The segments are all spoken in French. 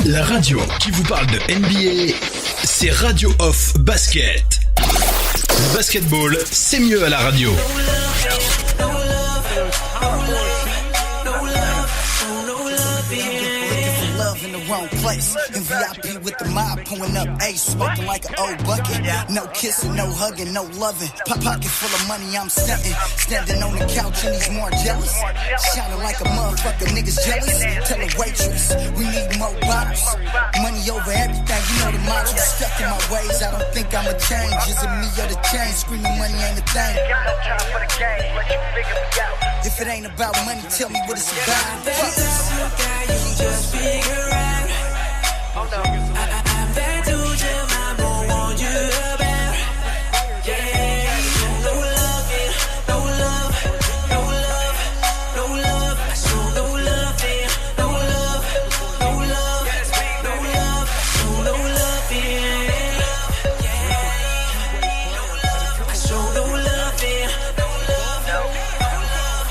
La radio qui vous parle de NBA, c'est Radio Off Basket. Le basketball, c'est mieux à la radio. Wrong place. In VIP with the mob, pulling up ace, smoking like an old bucket. No kissing, no hugging, no loving. Pocket full of money, I'm stunting. Standing on the couch and he's more jealous. Shining like a motherfucker, niggas jealous. Tell a waitress, we need more bottles. Money over everything, you know the motto. Stuck in my ways, I don't think I'ma change. Is it me or the change? Screaming money ain't a thing. If it ain't about money, tell me what it's about. You just figure out. I'm that dude your mama want you about. Yeah, no love, yeah, no love, no love, no love. I show no love, yeah, no love, no love, no love, no love, yeah. I show no love, yeah, no love, no love,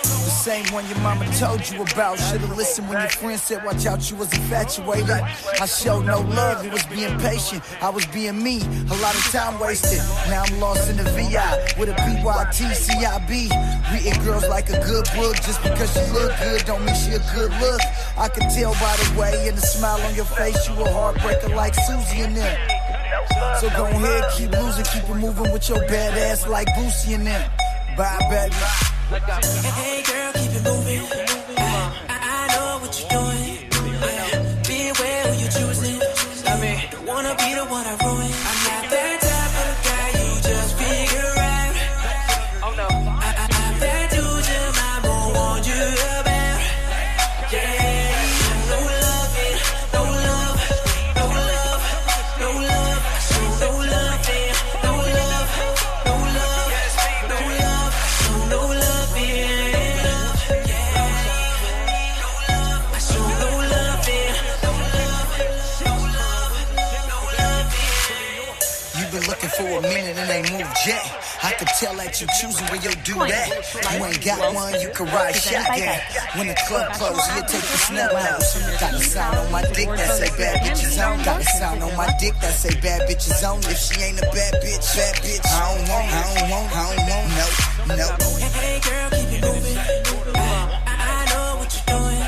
yeah. The same one your mama told you about. Should've listened when your friend said watch out, you was infatuated. I showed no love, it was being patient. I was being me, a lot of time wasted. Now I'm lost in the VI with a PYTCIB. Reading girls like a good book. Just because she look good don't mean she a good look. I can tell by the way and the smile on your face you a heartbreaker like Susie and them. So go ahead, keep losing, keep it moving with your bad ass like Boosie and them. Bye, baby. Hey girl, keep it moving. I know what you're doing. Be aware who you're choosing. Don't wanna be the one I ruin. I'm not that type of guy you just figure out. Oh no. I'm that dude your mama want you about. Yeah. No love, yeah. No love, no love, no love. I show no love, yeah. No love, no love, no love, no love, yeah. I show no love, yeah. No love, no love, no love, yeah. You've been looking for a minute and ain't moved yet. I can tell that you choosing where you'll do that. You ain't got one, you can ride shotgun. When the club close, you take the snub nose. Got a sound on my dick that say bad bitches on. Got a sound on my dick that say bad bitches on. If she ain't a bad bitch, I don't want, no. Hey girl, keep it moving. I know what you're doing.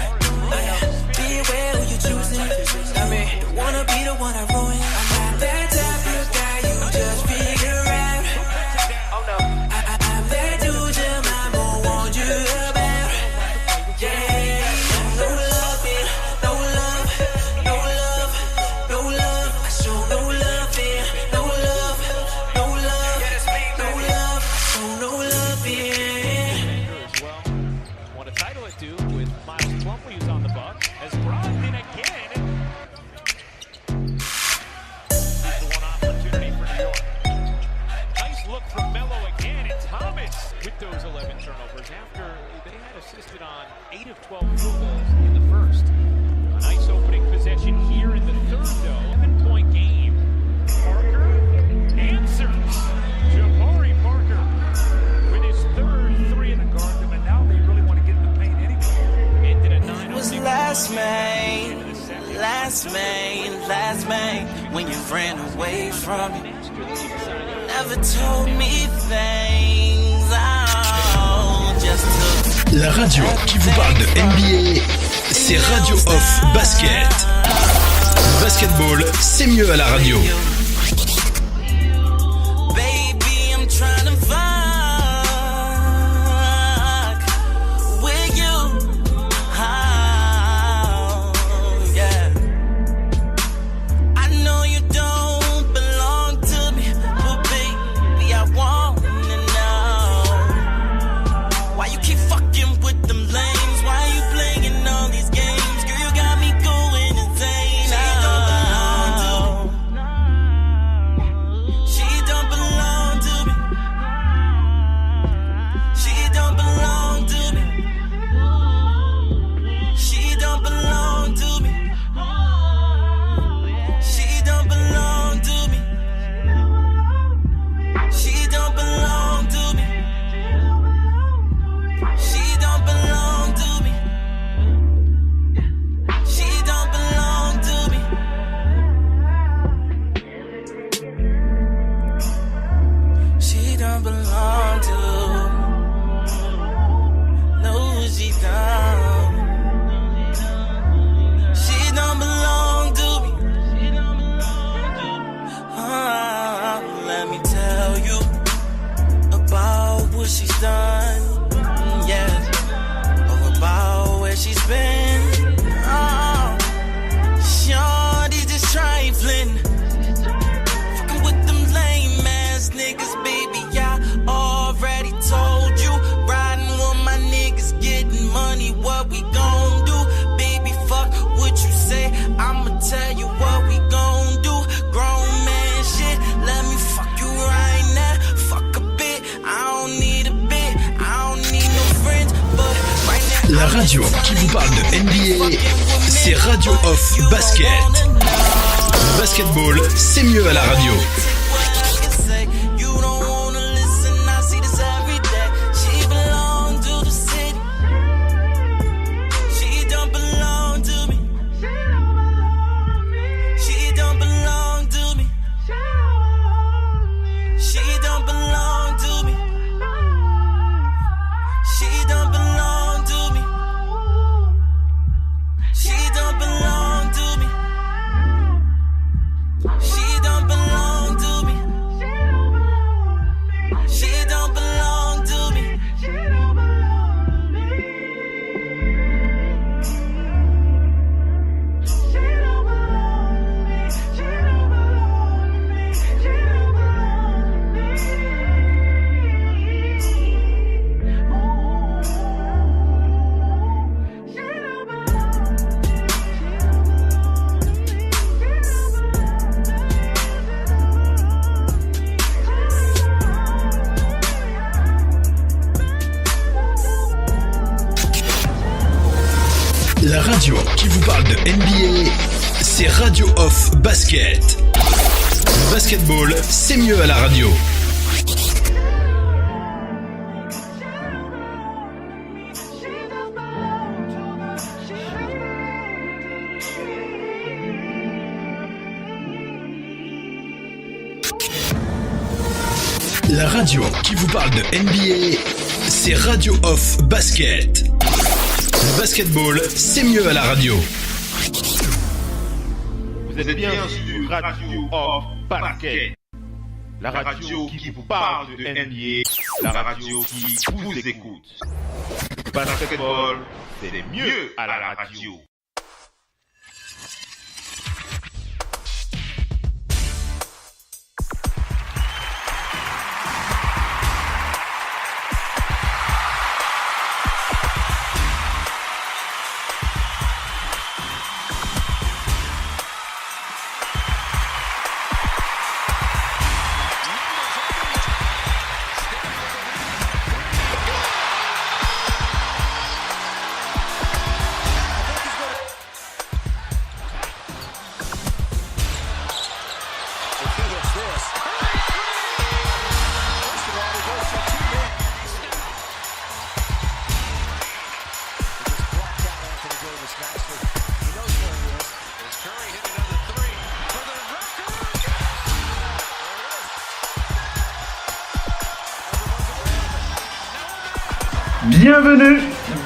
Be aware who you're choosing. Don't wanna be the one I ruin. I'm not that type of guy you just figure out. I'm that dude your mama want you about. Yeah, no love, yeah, no love, no love, no love. I show no love, yeah, no love, no love, no love. I show no love, yeah. As well, won a title or two with Miles Plumlee, who's on the Bucks, has brought in again. Here's the one opportunity for New York. Nice look from Melo again, and Thomas with those 11 turnovers after they had assisted on 8 of 12 field goals in the first. A nice opening possession here in the third, though. 7-point game. Parker answers. Jabari Parker with his third three in the guard them, and now they really want to get in the paint anyway. Ended a 9-0 Was last May, when you ran away from me. Never told me things, just took. La radio qui vous parle de NBA, c'est Radio Off Basket. Le basketball, c'est mieux à la radio. Baby, I'm trying to fuck with you. Oh, yeah. I know you don't belong to me, but baby, I wanna know why you keep fucking with them lames. Why you playing all these games? Girl, you got me going insane. what she's done, yeah, or about where she's been. Oh, shorty just trifling, fucking with them lame ass niggas, baby. I already told you, riding with my niggas, getting money. What we gon' do, baby? Fuck what you say. I'ma tell you what we gon' do. Grown man shit, let me fuck you right now. Fuck a bit, I don't need a bit, I don't need no friends, but right now. La radio qui vous parle de NBA, c'est Radio Off Basket. Basketball, c'est mieux à la radio. La radio qui vous parle de NBA, c'est Radio Off Basket. Basketball, c'est mieux à la radio. La radio qui vous parle de NBA, c'est Radio Off Basket. Basketball, c'est mieux à la radio. Vous êtes bien sur Radio Off Basket. La radio qui vous parle de NBA, la radio qui vous écoute. Basketball, c'est mieux à la radio.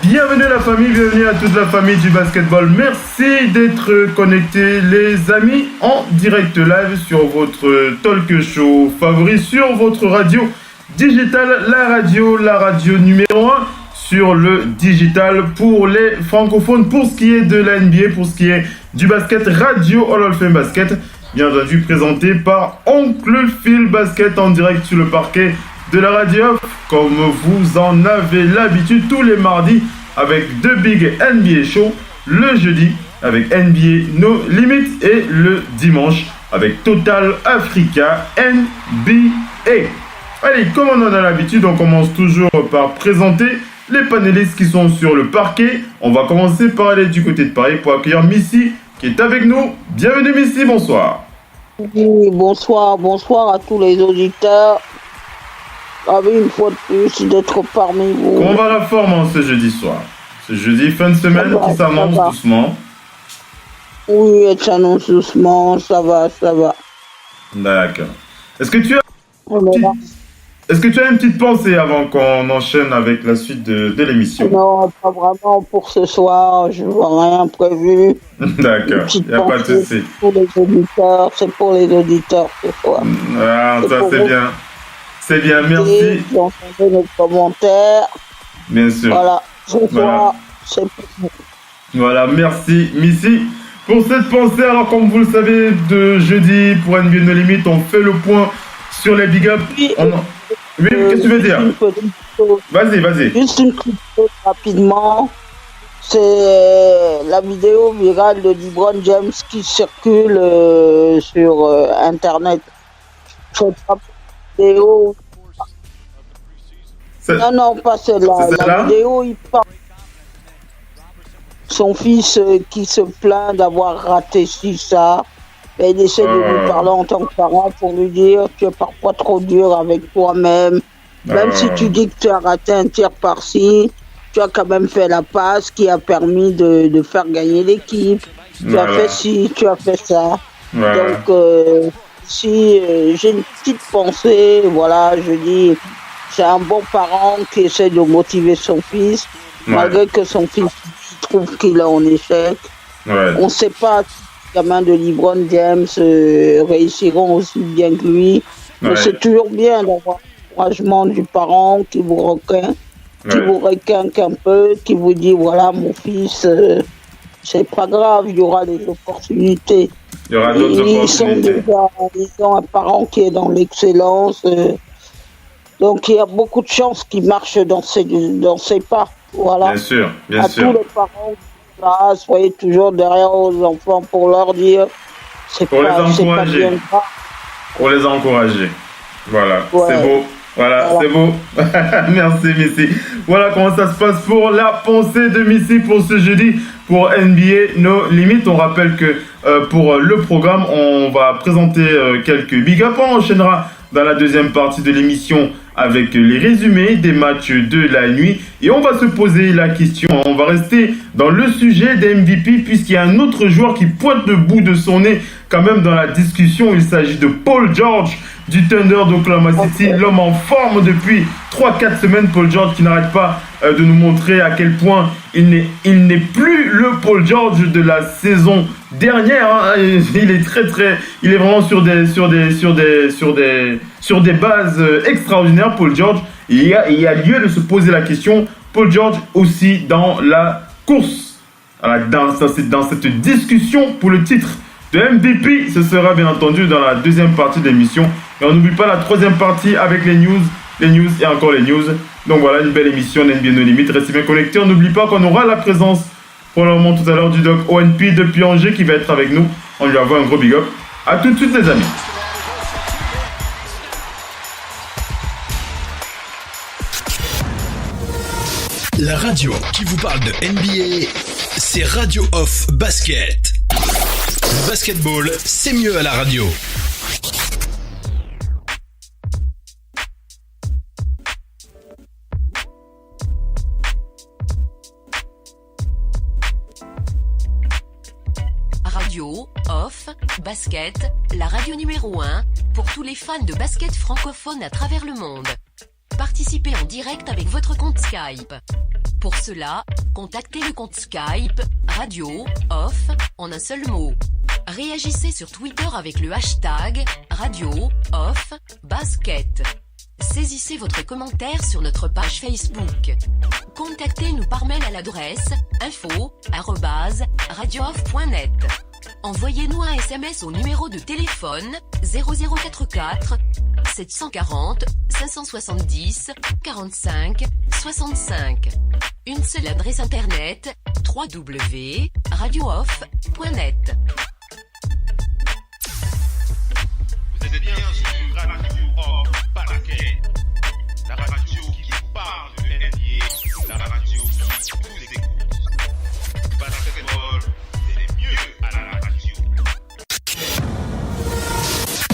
Bienvenue la famille, bienvenue à toute la famille du basketball. Merci d'être connectés les amis en direct live sur votre talk show favori, sur votre radio digitale, la radio numéro 1 sur le digital pour les francophones. Pour ce qui est de la NBA, pour ce qui est du basket, Radio Hall of Fame Basket, bien entendu présenté par Oncle Phil Basket en direct sur le parquet de la radio, comme vous en avez l'habitude tous les mardis avec The Big NBA Show, le jeudi avec NBA No Limits et le dimanche avec Total Africa NBA. Allez, comme on en a l'habitude, on commence toujours par présenter les panélistes qui sont sur le parquet. On va commencer par aller du côté de Paris pour accueillir Missy qui est avec nous. Bienvenue Missy, bonsoir. Oui, bonsoir à tous les auditeurs. Une fois de plus d'être parmi vous. Comment va la forme ce jeudi soir? Ce jeudi, fin de semaine qui s'annonce doucement. Oui, elle s'annonce doucement, ça va. D'accord. Est-ce que tu as une petite pensée avant qu'on enchaîne avec la suite de l'émission? Non, pas vraiment pour ce soir, je vois rien prévu. D'accord, il n'y a pas de souci. C'est pour les auditeurs ce soir. Ah, ça c'est bien. C'est bien, merci. Qui entendez nos commentaires. Bien sûr. Voilà, ce soir, Voilà. c'est pour vous. Voilà, merci Missy pour cette pensée. Alors comme vous le savez, de jeudi pour NBA No Limit, on fait le point sur les big ups. Oui, Oui, qu'est-ce que tu veux dire? une petite chose. Vas-y. Juste une petite chose rapidement. C'est la vidéo virale de LeBron James qui circule sur Internet. Cette vidéo. Non, pas celle-là. C'est celle-là? La vidéo, il parle. Son fils qui se plaint d'avoir raté ça. Et il essaie de lui parler en tant que parent pour lui dire tu es parfois trop dur avec toi-même. Même si tu dis que tu as raté un tir par-ci, tu as quand même fait la passe qui a permis de faire gagner l'équipe. Tu as fait ci, tu as fait ça. Donc, si j'ai une petite pensée, voilà, je dis, c'est un bon parent qui essaie de motiver son fils, malgré que son fils trouve qu'il est en échec. On ne sait pas si les gamins de LeBron James réussiront aussi bien que lui. Mais c'est toujours bien d'avoir l'encouragement du parent qui vous requinque, un peu, qui vous dit voilà mon fils, c'est pas grave, il y aura des opportunités. Il y aura d'autres opportunités. Ils ont un parent qui est dans l'excellence. Donc il y a beaucoup de chances qu'il marche dans ses pas. Voilà. Bien sûr. À tous les parents, là, soyez toujours derrière vos enfants pour leur dire c'est pas bien grave. Pour les encourager. Voilà, c'est beau. Voilà. C'est beau. Merci Missy. Voilà comment ça se passe pour la pensée de Missy pour ce jeudi pour NBA No Limit. On rappelle que pour le programme, on va présenter quelques big ups. On enchaînera dans la deuxième partie de l'émission avec les résumés des matchs de la nuit. Et on va se poser la question, on va rester dans le sujet des MVP puisqu'il y a un autre joueur qui pointe le bout de son nez quand même dans la discussion. Il s'agit de Paul George du Thunder d'Oklahoma City, l'homme en forme depuis 3-4 semaines. Paul George qui n'arrête pas de nous montrer à quel point il n'est plus le Paul George de la saison dernière. Hein. Il est vraiment sur des bases extraordinaires. Paul George, il y a lieu de se poser la question. Paul George aussi dans la course, dans cette discussion pour le titre de MVP. Ce sera bien entendu dans la deuxième partie de l'émission. Et on n'oublie pas la troisième partie avec les news et encore les news. Donc voilà, une belle émission d'NBA No Limit. Restez bien connectés. On n'oublie pas qu'on aura la présence pour le moment tout à l'heure du doc ONP depuis Angers qui va être avec nous. On lui envoie un gros big up. À tout de suite les amis. La radio qui vous parle de NBA, c'est Radio Off Basket. Le basketball, c'est mieux à la radio. Radio Off Basket, la radio numéro 1 pour tous les fans de basket francophone à travers le monde. Participez en direct avec votre compte Skype. Pour cela, contactez le compte Skype Radio Off en un seul mot. Réagissez sur Twitter avec le hashtag Radio Off Basket. Saisissez votre commentaire sur notre page Facebook. Contactez-nous par mail à l'adresse info@radiooff.net. Envoyez-nous un SMS au numéro de téléphone 0044 740 570 45 65. Une seule adresse internet www.radiooff.net. Vous êtes bien sur Radio Off Basket, la radio qui vous parle de NBA, la radio qui vous écoute. Basketball, c'est mieux à la radio.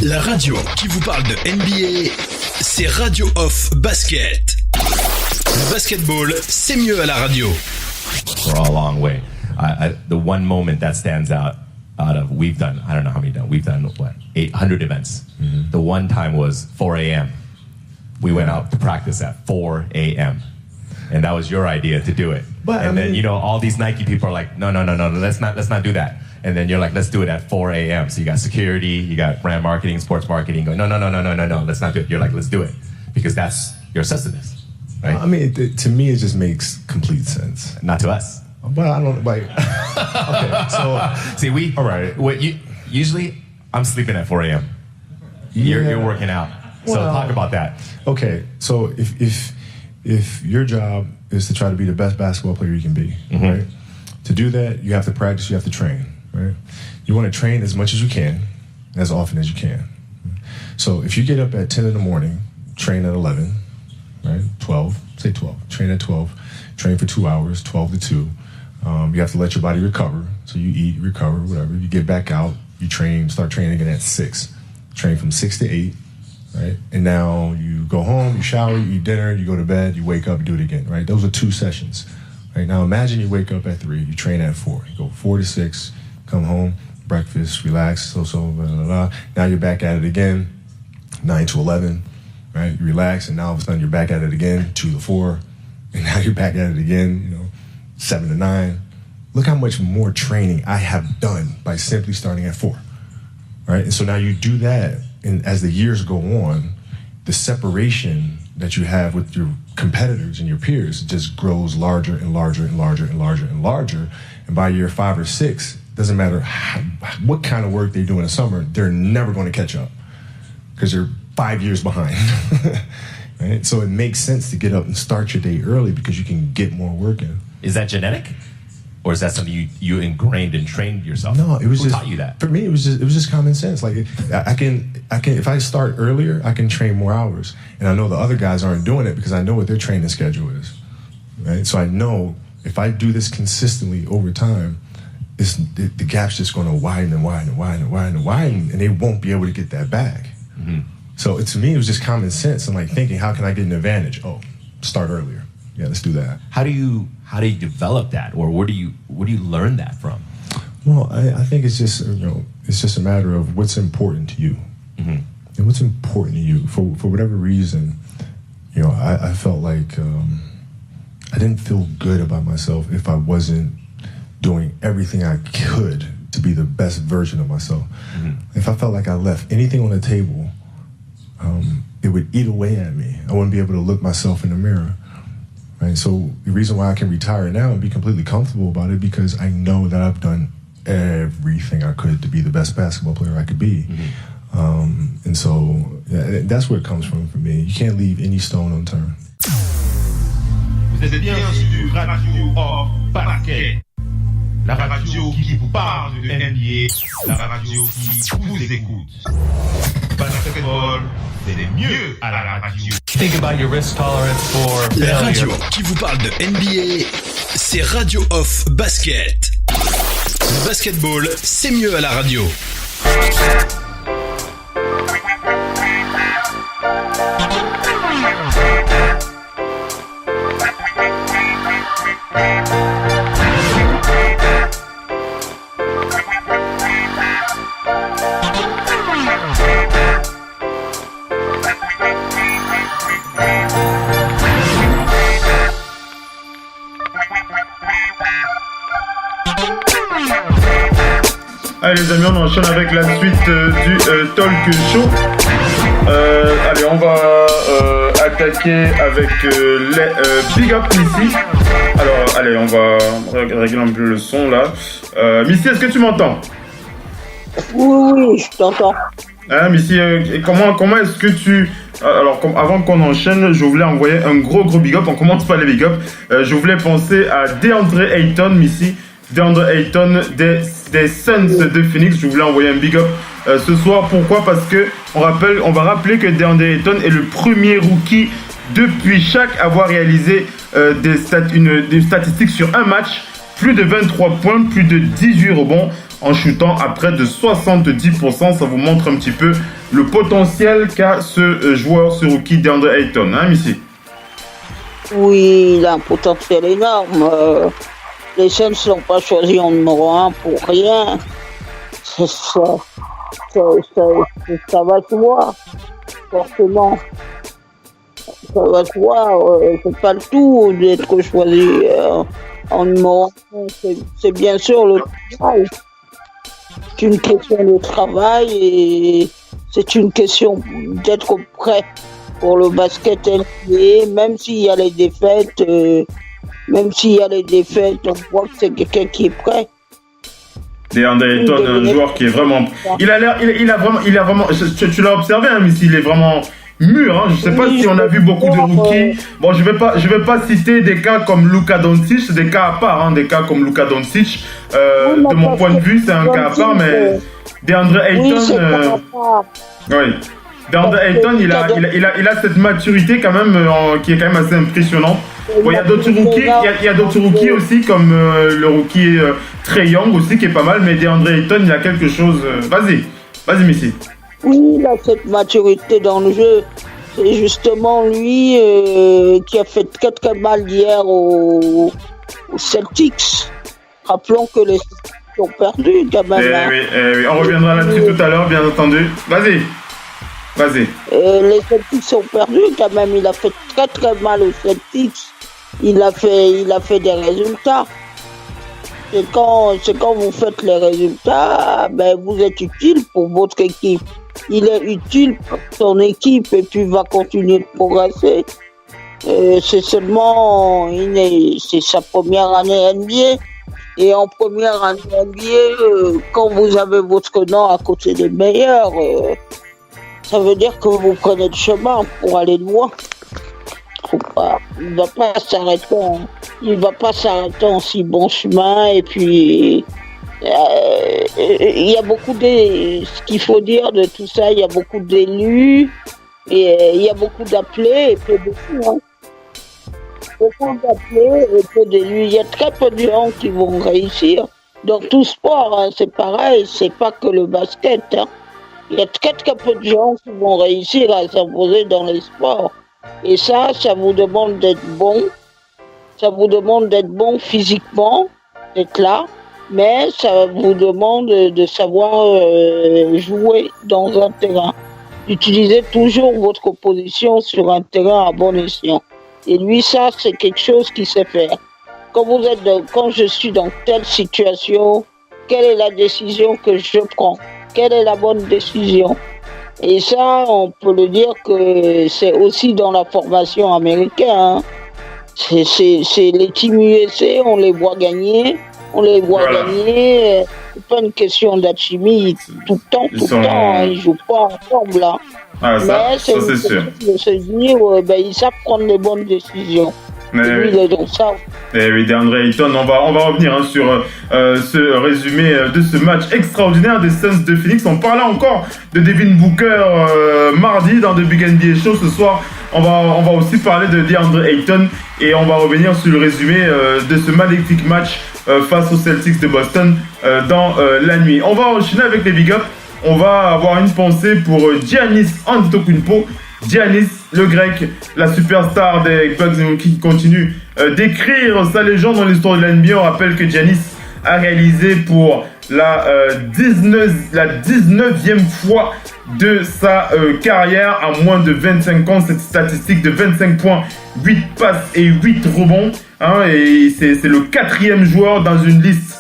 La radio qui vous parle de NBA, c'est Radio Off Basket. Le basketball, c'est mieux à la radio. We're all a long way. The one moment that stands out of, we've done, I don't know how many done, we've done what, 800 events. Mm-hmm. The one time was 4 a.m. We went out to practice at 4 a.m. And that was your idea to do it. But and then, you know, all these Nike people are like, no, let's not do that. And then you're like, let's do it at 4 a.m. So you got security, you got brand marketing, sports marketing going, no, let's not do it. You're like, let's do it. because that's your sustenance, right? I mean, to me, it just makes complete sense. Not to us. But I don't like. Okay, so see, all right. Usually, I'm sleeping at 4 a.m. You're working out. So talk about that. Okay, so if your job is to try to be the best basketball player you can be, right? To do that, you have to practice, you have to train, right? You want to train as much as you can, as often as you can. So if you get up at 10 in the morning, train at 11, right? 12, say 12, train at 12, train for 2 hours, 12 to 2. You have to let your body recover. So you eat, recover, whatever. You get back out, you train, start training again at 6. Train from 6 to 8, right? And now you go home, you shower, you eat dinner, you go to bed, you wake up, you do it again, right? Those are 2 sessions, right? Now imagine you wake up at 3, you train at 4. You go 4 to 6, come home, breakfast, relax, blah, blah, blah. Now you're back at it again, 9 to 11, right? You relax, and now all of a sudden you're back at it again, 2 to 4, and now you're back at it again, 7 to 9. Look how much more training I have done by simply starting at 4, right? And so now you do that, and as the years go on, the separation that you have with your competitors and your peers just grows larger and larger and larger and larger and larger. And by year 5 or 6, doesn't matter what kind of work they do in the summer, they're never going to catch up because they're 5 years behind. Right? So it makes sense to get up and start your day early because you can get more work in. Is that genetic? Or is that something you ingrained and trained yourself? No, it was Who just taught you that? For me, it was just common sense. Like I can if I start earlier, I can train more hours, and I know the other guys aren't doing it because I know what their training schedule is, right? So I know if I do this consistently over time, the gap's just going to widen and widen and widen and widen and widen, and they won't be able to get that back. Mm-hmm. So to me, it was just common sense and like thinking, how can I get an advantage? Oh, start earlier. Yeah, let's do that. How do you develop that, or where do you learn that from? Well, I think it's just it's just a matter of what's important to you, and what's important to you for whatever reason. I felt like I didn't feel good about myself if I wasn't doing everything I could to be the best version of myself. Mm-hmm. If I felt like I left anything on the table, it would eat away at me. I wouldn't be able to look myself in the mirror. Right, so the reason why I can retire now and be completely comfortable about it because I know that I've done everything I could to be the best basketball player I could be. Mm-hmm. And so that's where it comes from for me. You can't leave any stone unturned. Vous êtes bien sur Radio Off Basket, la radio qui vous parle de NBA, la radio qui vous écoute. Basketball, c'est mieux à la radio. Think about your risk tolerance for failure. La radio qui vous parle de NBA, c'est Radio Off Basket. Le basketball, c'est mieux à la radio. Allez les amis, on enchaîne avec la suite du talk show. Allez, on va attaquer avec les Big Up Missy. Alors, allez, on va régler un peu le son là. Missy, est-ce que tu m'entends? Oui, je t'entends. Hein, Missy, comment est-ce que tu... Alors, avant qu'on enchaîne, je voulais envoyer un gros big up. On commence par les big up. Je voulais penser à DeAndre Ayton, Missy. DeAndre Ayton des Suns de Phoenix. Je voulais envoyer un big up ce soir. Pourquoi? Parce que on va rappeler que DeAndre Ayton est le premier rookie depuis Shaq à avoir réalisé des statistiques sur un match. Plus de 23 points, plus de 18 rebonds en shootant à près de 70%. Ça vous montre un petit peu le potentiel qu'a ce joueur, ce rookie DeAndre Ayton. Hein, Missy? Oui, il a un potentiel énorme. Les Suns ne sont pas choisis en numéro 1 pour rien. Ça va se voir, forcément. Ça va se voir. C'est pas le tout d'être choisi en numéro 1. C'est bien sûr le travail. C'est une question de travail et c'est une question d'être prêt pour le basket NBA, même s'il y a les défaites, on voit que c'est quelqu'un qui est prêt. DeAndre Ayton, un joueur qui est vraiment... Il a vraiment... Tu l'as observé, hein, mais il est vraiment mûr. Hein. Je sais pas si on a vu beaucoup de rookies. Bon, je vais pas citer des cas comme Luka Doncic, c'est des cas à part, hein, des cas comme Luka Doncic. De mon point de vue, c'est un cas à part, mais DeAndre Ayton... Oui. DeAndre Ayton, il a cette maturité quand même qui est quand même assez impressionnante. Bon, il y a d'autres rookies aussi, comme le rookie Trae Young aussi, qui est pas mal, mais DeAndre Ayton, il a quelque chose... Vas-y, Missy. Oui, il a cette maturité dans le jeu. C'est justement lui qui a fait très très mal hier aux Celtics. Rappelons que les Celtics ont perdu quand même. Oui, on reviendra là-dessus tout à l'heure, bien entendu. Vas-y. Les Celtics ont perdu quand même. Il a fait très très mal aux Celtics. Il a fait des résultats. C'est quand vous faites les résultats, ben vous êtes utile pour votre équipe. Il est utile pour son équipe et puis va continuer de progresser. C'est seulement c'est sa première année NBA. Et en première année NBA, quand vous avez votre nom à côté des meilleurs, ça veut dire que vous prenez le chemin pour aller loin. Il va pas s'arrêter en si bon chemin. Et puis, il y a beaucoup ce qu'il faut dire de tout ça, il y a beaucoup d'élus, et il y a beaucoup d'appelés et peu de fous. Hein. Beaucoup d'appelés et peu d'élus. Il y a très peu de gens qui vont réussir. Dans tout sport, hein, c'est pareil, c'est pas que le basket. Hein. Il y a très très peu de gens qui vont réussir à s'imposer dans les sports. Et ça vous demande d'être bon. Ça vous demande d'être bon physiquement, d'être là. Mais ça vous demande de savoir jouer dans un terrain. Utilisez toujours votre position sur un terrain à bon escient. Et lui, ça, c'est quelque chose qu'il sait faire. Quand je suis dans telle situation, quelle est la décision que je prends? Quelle est la bonne décision? Et ça, on peut le dire que c'est aussi dans la formation américaine. Hein. C'est les teams USA, on les voit gagner. C'est pas une question d'alchimie tout le temps. Hein. Ils jouent pas ensemble. Là. Ah, ça c'est sûr. De se dire, ils savent prendre les bonnes décisions. Mais lui, il est dans ça. Et oui, DeAndre Ayton, on va revenir hein, sur ce résumé de ce match extraordinaire des Suns de Phoenix. On parlait encore de Devin Booker mardi dans The Big NBA Show. Ce soir, on va aussi parler de DeAndre Ayton et on va revenir sur le résumé de ce magnifique match face aux Celtics de Boston dans la nuit. On va enchaîner avec les big ups. On va avoir une pensée pour Giannis Antetokounmpo. Giannis, le grec, la superstar des Bucks qui continue d'écrire sa légende dans l'histoire de la NBA. On rappelle que Giannis a réalisé pour la 19e fois de sa carrière à moins de 25 ans cette statistique de 25 points, 8 passes et 8 rebonds. Hein, et c'est le 4e joueur dans une liste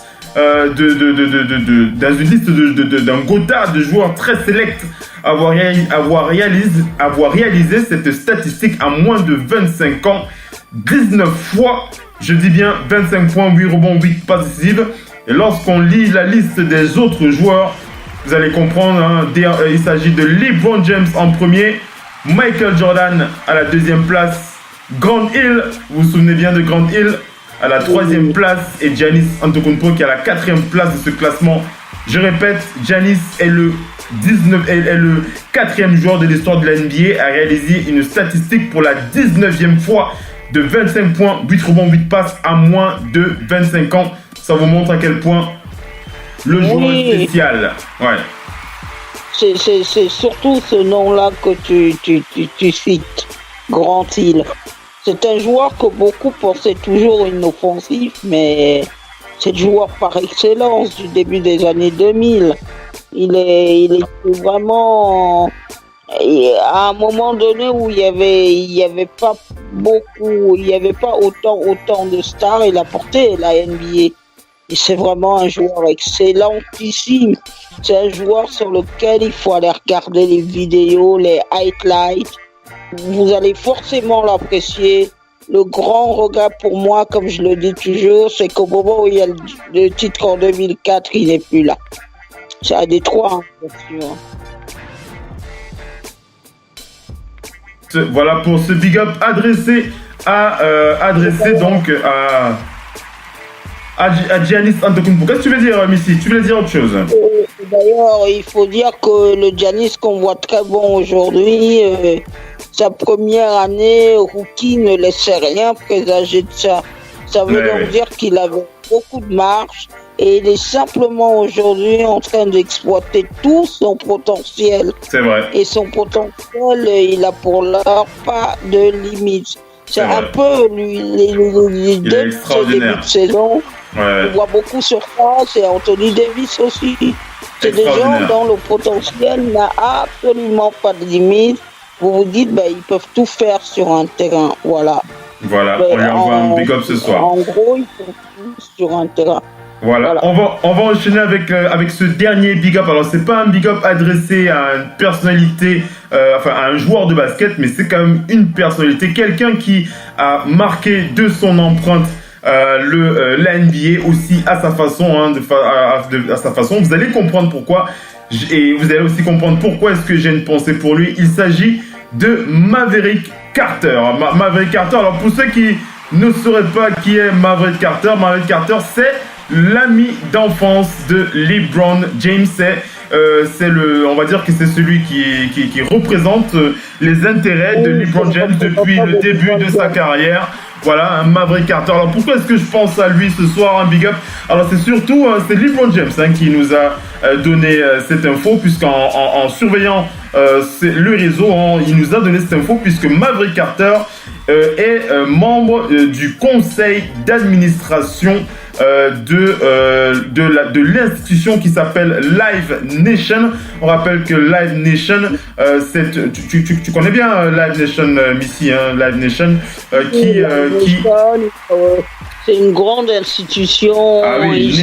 d'un quota de joueurs très sélects avoir réalisé cette statistique à moins de 25 ans, 19 fois, je dis bien 25 points, 8 rebonds, 8 passes décisives. Et lorsqu'on lit la liste des autres joueurs, vous allez comprendre, hein, il s'agit de LeBron James en premier, Michael Jordan à la 2e place, Grant Hill, vous vous souvenez bien de Grant Hill, à la 3e place, et Giannis Antetokounmpo qui est à la 4e place de ce classement. Je répète, Giannis est le 4e joueur de l'histoire de la NBA à réaliser une statistique pour la 19e fois de 25 points, 8 rebonds, 8 passes à moins de 25 ans. Ça vous montre à quel point le joueur est spécial. Ouais. C'est surtout ce nom-là que tu cites, Grant Hill. C'est un joueur que beaucoup pensaient toujours inoffensif, mais c'est le joueur par excellence du début des années 2000. Il est vraiment... À un moment donné où il y avait pas autant de stars, il a porté la NBA. Et c'est vraiment un joueur excellentissime. C'est un joueur sur lequel il faut aller regarder les vidéos, les highlights. vous allez forcément l'apprécier. Le grand regret pour moi, comme je le dis toujours, c'est qu'au moment où il y a le titre en 2004, il n'est plus là. C'est à Détroit, bien sûr. Voilà pour ce big up adressé donc à Giannis Antetokounmpo. Qu'est-ce que tu veux dire, Missy? Tu voulais dire autre chose? D'ailleurs, il faut dire que le Giannis qu'on voit très bon aujourd'hui, sa première année rookie ne laissait rien présager de ça. Ça veut donc dire qu'il avait beaucoup de marge et il est simplement aujourd'hui en train d'exploiter tout son potentiel. C'est vrai. Et son potentiel, il a pour l'heure pas de limite. C'est un peu les deux de ce début de saison. On voit beaucoup sur ça, c'est Anthony Davis aussi. C'est des gens dont le potentiel n'a absolument pas de limite. Vous vous dites, ils peuvent tout faire sur un terrain. Voilà. Voilà, on lui envoie un big up ce soir. En gros, ils font tout sur un terrain. Voilà. On va enchaîner avec ce dernier big up. Alors, c'est pas un big up adressé à une personnalité, à un joueur de basket, mais c'est quand même une personnalité, quelqu'un qui a marqué de son empreinte la NBA aussi à sa façon, à sa façon. Vous allez comprendre pourquoi, et vous allez aussi comprendre pourquoi est-ce que j'ai une pensée pour lui. Il s'agit de Maverick Carter. Maverick Carter, alors pour ceux qui ne sauraient pas qui est Maverick Carter, c'est l'ami d'enfance de LeBron James. On va dire que c'est celui qui représente les intérêts de LeBron James depuis le début de sa carrière. Voilà, un Maverick Carter. Alors pourquoi est-ce que je pense à lui ce soir, un big up? Alors c'est surtout, c'est LeBron James qui nous a donné cette info, puisqu'en surveillant le réseau, il nous a donné cette info, puisque Maverick Carter est membre du conseil d'administration de l'institution qui s'appelle Live Nation. On rappelle que Live Nation, tu connais bien Live Nation, Missy, Live Nation, c'est une grande institution. Ah oui,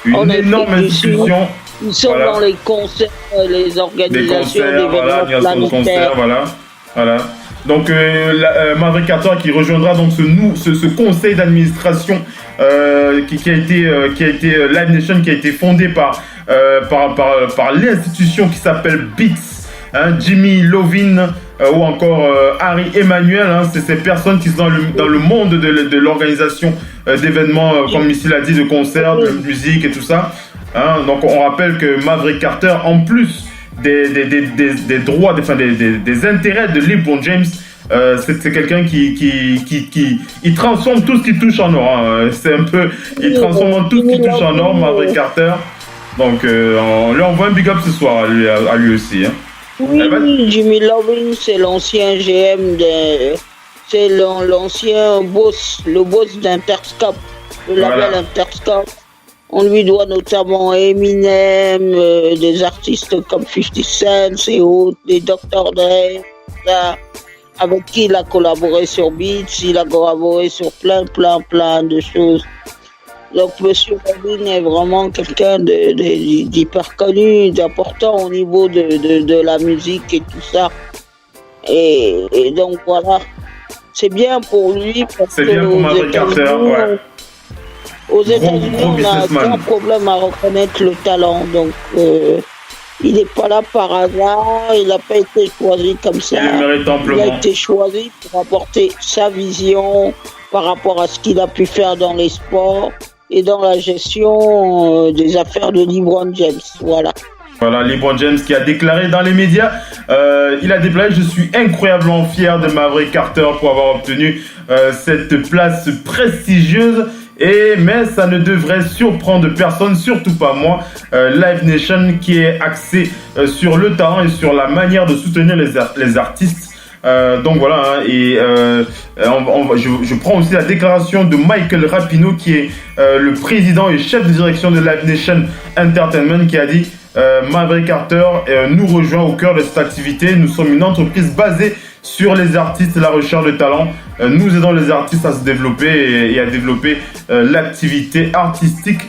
une énorme institution. Ils sont dans les concerts, les organisations d'événements planétaires. Voilà. Donc Maverick Carter qui rejoindra donc ce conseil d'administration qui a été Live Nation, qui a été fondé par l'institution qui s'appelle Beats, Jimmy Iovine ou encore Harry Emmanuel. C'est ces personnes qui sont dans le monde de l'organisation d'événements, comme ici l'a dit, de concerts, de musique et tout ça. Donc on rappelle que Maverick Carter, en plus des droits, des intérêts de LeBron James, c'est quelqu'un qui transforme tout ce qui touche en or. Il transforme tout ce qui touche en or, Maverick Carter. Donc on lui envoie un big up ce soir à lui aussi. Oui, Jimmy Iovine, c'est l'ancien GM c'est l'ancien boss, le boss d'Interscope, le label Interscope. On lui doit notamment Eminem, des artistes comme 50 Cent et autres, des Dr. Dre, avec qui il a collaboré sur Beats, il a collaboré sur plein de choses. Donc M. Iovine est vraiment quelqu'un d'hyper connu, d'important au niveau de la musique et tout ça. Et donc voilà, c'est bien pour lui. C'est bien pour Maverick Carter, ouais. Aux États-Unis, on a aucun problème à reconnaître le talent. Donc, il n'est pas là par hasard. Il n'a pas été choisi comme ça. Il a été choisi pour apporter sa vision par rapport à ce qu'il a pu faire dans les sports et dans la gestion des affaires de LeBron James. Voilà. Voilà, LeBron James qui a déclaré dans les médias, il a déclaré: je suis incroyablement fier de Maverick Carter pour avoir obtenu cette place prestigieuse. Mais ça ne devrait surprendre personne, surtout pas moi. Live Nation qui est axé sur le talent et sur la manière de soutenir les artistes. Donc voilà, je prends aussi la déclaration de Michael Rapino, qui est le président et chef de direction de Live Nation Entertainment, qui a dit: Maverick Carter nous rejoint au cœur de cette activité. Nous sommes une entreprise basée sur les artistes et la recherche de talent. Nous aidons les artistes à se développer et à développer l'activité artistique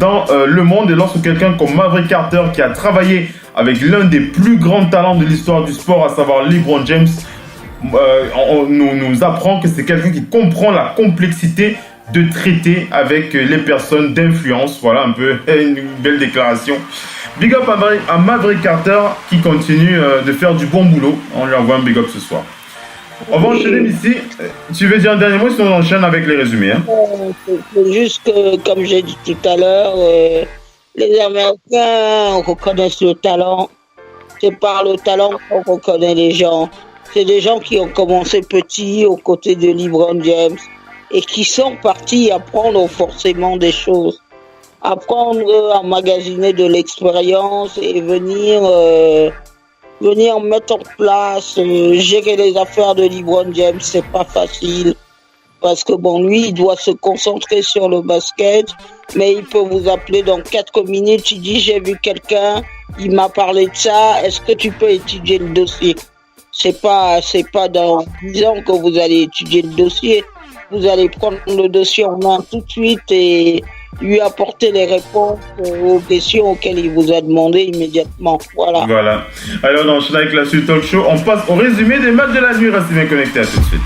dans le monde. Et lorsque quelqu'un comme Maverick Carter, qui a travaillé avec l'un des plus grands talents de l'histoire du sport, à savoir LeBron James. On nous apprend que c'est quelqu'un qui comprend la complexité de traiter avec les personnes d'influence. Voilà un peu une belle déclaration. Big up à Maverick Carter qui continue de faire du bon boulot. On lui envoie un big up ce soir. On va enchaîner ici. Tu veux dire un dernier mot si on enchaîne avec les résumés, hein? C'est juste que, comme j'ai dit tout à l'heure, les Américains reconnaissent le talent. C'est par le talent qu'on reconnaît les gens. C'est des gens qui ont commencé petits aux côtés de LeBron James et qui sont partis apprendre forcément des choses. Apprendre à emmagasiner de l'expérience et venir mettre en place, gérer les affaires de LeBron James, c'est pas facile. Parce que bon, lui, il doit se concentrer sur le basket, mais il peut vous appeler dans 4 minutes, il dit j'ai vu quelqu'un, il m'a parlé de ça, est-ce que tu peux étudier le dossier? C'est pas dans 10 ans que vous allez étudier le dossier. Vous allez prendre le dossier en main tout de suite et lui apporter les réponses aux questions auxquelles il vous a demandé immédiatement. Voilà. Voilà. Alors, on enchaîne avec la suite talk show. On passe au résumé des matchs de la nuit. Restez bien connectés, à tout de suite.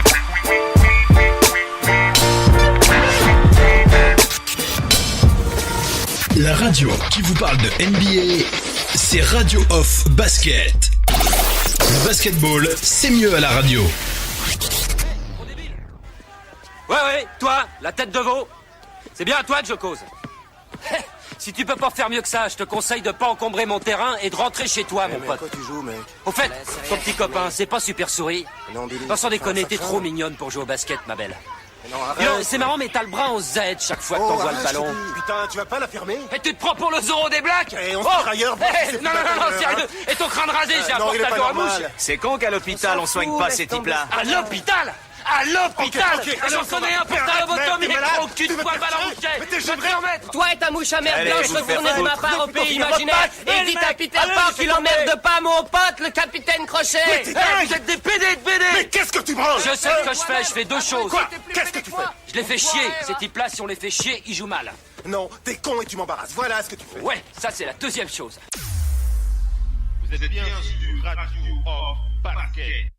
La radio qui vous parle de NBA, c'est Radio Off Basket. Le basketball, c'est mieux à la radio. Ouais, toi, la tête de veau. C'est bien à toi que je cause. Si tu peux pas faire mieux que ça, je te conseille de pas encombrer mon terrain et de rentrer chez toi, mon pote. Quoi tu joues, mec? Au fait, ton petit copain, c'est pas Super Souris. Non, Billy. Sans déconner, t'es trop mignonne pour jouer au basket, ma belle. Non, C'est marrant, mais t'as le bras en Z chaque fois que t'envoies le ballon. Putain, tu vas pas la fermer? Et tu te prends pour le Zorro des Blacks? Et on se tire ailleurs. Non, sérieux. Et ton crâne rasé, j'ai un porte-avions à mouche. C'est con qu'à l'hôpital on soigne pas ces types-là. À l'hôpital? À l'hôpital! J'en connais un pour ta lobotomie, gros cul de poil ballon-rouquet! Mais t'es Je vais te remettre! Toi et ta mouche à merde Allez, blanche vous retournez faire de ma foutre. part au pays imaginaire et dites à Peter Allez, Pan je qu'il t'en emmerde mets. pas mon pote, le capitaine Crochet! Vous êtes des PD de BD! Mais qu'est-ce que tu branles? Je sais ce que je fais 2 choses. Quoi? Qu'est-ce que tu fais? Je les fais chier. Ces types-là, si on les fait chier, ils jouent mal. Non, t'es con et tu m'embarrasses. Voilà ce que tu fais. Ouais, ça c'est la 2e chose. Vous êtes bien sur Radio Off Basket.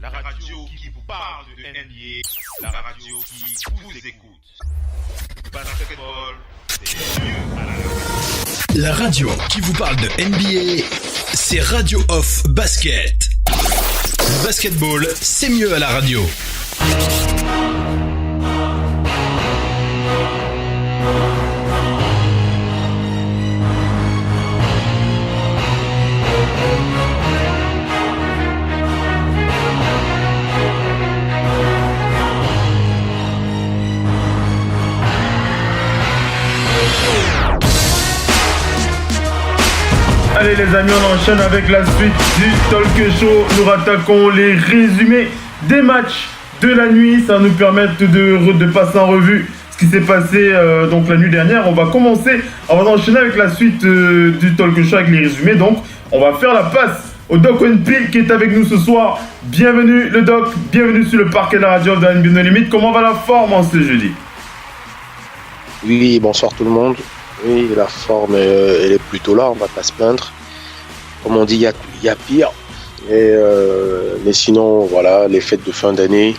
La radio qui vous parle de NBA. La radio qui vous écoute. Basketball, c'est mieux à la radio. La radio qui vous parle de NBA, c'est Radio Off Basket. Le basketball, c'est mieux à la radio. Allez les amis, on enchaîne avec la suite du talk show. Nous rattaquons les résumés des matchs de la nuit. Ça va nous permettre de passer en revue ce qui s'est passé donc la nuit dernière. On va enchaîner avec la suite du talk show avec les résumés. Donc on va faire la passe au Doc NP qui est avec nous ce soir. Bienvenue le Doc, bienvenue sur le parquet de la radio de la NBA No Limit. Comment va la forme en ce jeudi? Oui, bonsoir tout le monde. Oui, la forme, elle est plutôt là, on va pas se plaindre. Comme on dit, il y a pire. Mais sinon, voilà, les fêtes de fin d'année,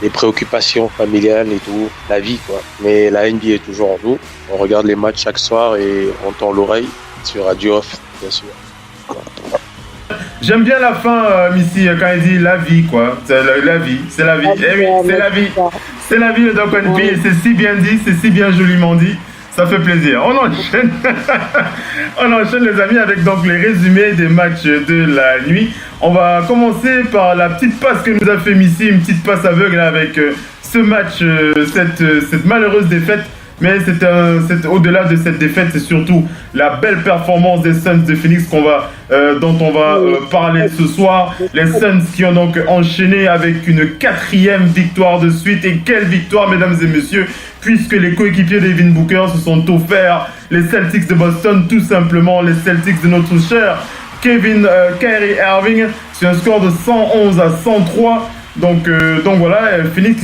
les préoccupations familiales et tout, la vie, quoi. Mais la NBA est toujours en nous. On regarde les matchs chaque soir et on tend l'oreille sur Radio Off, bien sûr. J'aime bien la fin, Missy, quand il dit la vie, quoi. C'est la vie, c'est la vie. Eh oui, c'est la vie. C'est la vie, le Doc NP. Et c'est si bien dit, c'est si bien joliment dit. Ça fait plaisir. On enchaîne. On enchaîne les amis avec donc les résumés des matchs de la nuit. On va commencer par la petite passe que nous a fait Missy, une petite passe aveugle avec ce match, cette malheureuse défaite. Mais c'est au-delà de cette défaite, c'est surtout la belle performance des Suns de Phoenix dont on va parler ce soir. Les Suns qui ont donc enchaîné avec une 4e victoire de suite. Et quelle victoire, mesdames et messieurs, puisque les coéquipiers d'Evin Booker se sont offerts les Celtics de Boston, tout simplement les Celtics de notre cher Kyrie Irving, sur un score de 111 à 103. Donc voilà, Phoenix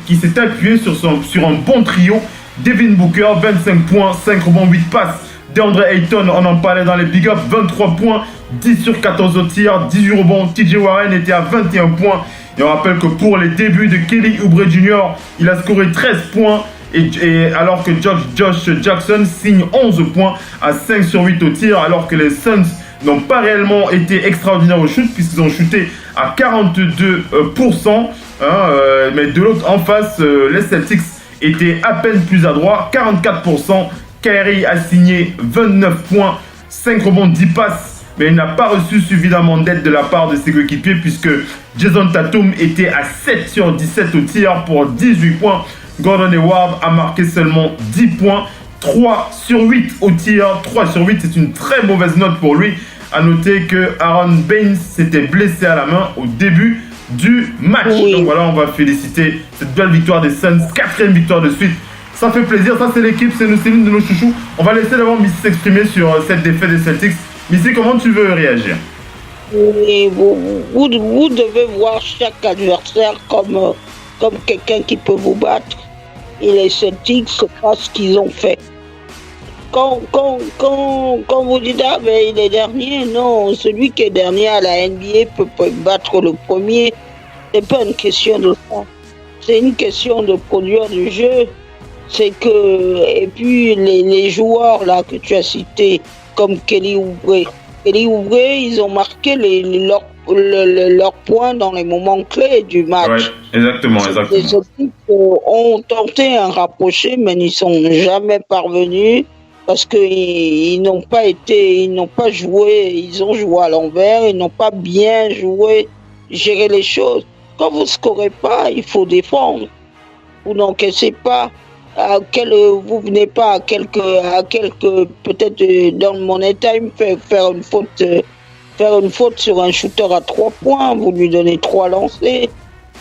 qui s'est appuyé sur un bon trio. Devin Booker, 25 points, 5 rebonds, 8 passes, DeAndre Ayton, on en parlait dans les big ups, 23 points, 10 sur 14 au tir, 18 rebonds. TJ Warren était à 21 points. Et on rappelle que pour les débuts de Kelly Oubre Jr., il a scoré 13 points. Et alors que Josh Jackson signe 11 points à 5 sur 8 au tir, alors que les Suns n'ont pas réellement été extraordinaires au shoot puisqu'ils ont shooté à 42%. Mais de l'autre en face, les Celtics étaient à peine plus adroits, 44%. Kyrie a signé 29 points, 5 rebonds, 10 passes, mais il n'a pas reçu suffisamment d'aide de la part de ses coéquipiers puisque Jason Tatum était à 7 sur 17 au tir pour 18 points. Gordon Hayward a marqué seulement 10 points, 3 sur 8 au tir. 3 sur 8, c'est une très mauvaise note pour lui. A noter que Aaron Baines s'était blessé à la main au début du match. Oui. Donc voilà, on va féliciter cette belle victoire des Suns, 4e victoire de suite. Ça fait plaisir, ça c'est l'équipe, c'est l'une de nos chouchous. On va laisser d'abord Missy s'exprimer sur cette défaite des Celtics. Missy, comment tu veux réagir? Et vous devez voir chaque adversaire comme quelqu'un qui peut vous battre. Et les Celtics, c'est pas ce qu'ils ont fait. Quand vous dites ah mais il est dernier, non, celui qui est dernier à la NBA peut battre le premier. C'est pas une question de ça. C'est une question de produire du jeu. C'est que et puis les joueurs là que tu as cités comme Kelly Oubre, ils ont marqué leurs points dans les moments clés du match. Ouais, exactement. Les Celtics ont tenté un rapproché, mais ils sont jamais parvenus parce qu'ils n'ont pas joué, ils ont joué à l'envers, ils n'ont pas bien géré les choses. Quand vous ne scorez pas, il faut défendre. Vous n'encaissez pas. Vous venez pas à quelques peut-être dans le money time faire une faute sur un shooter à 3 points, vous lui donnez 3 lancers,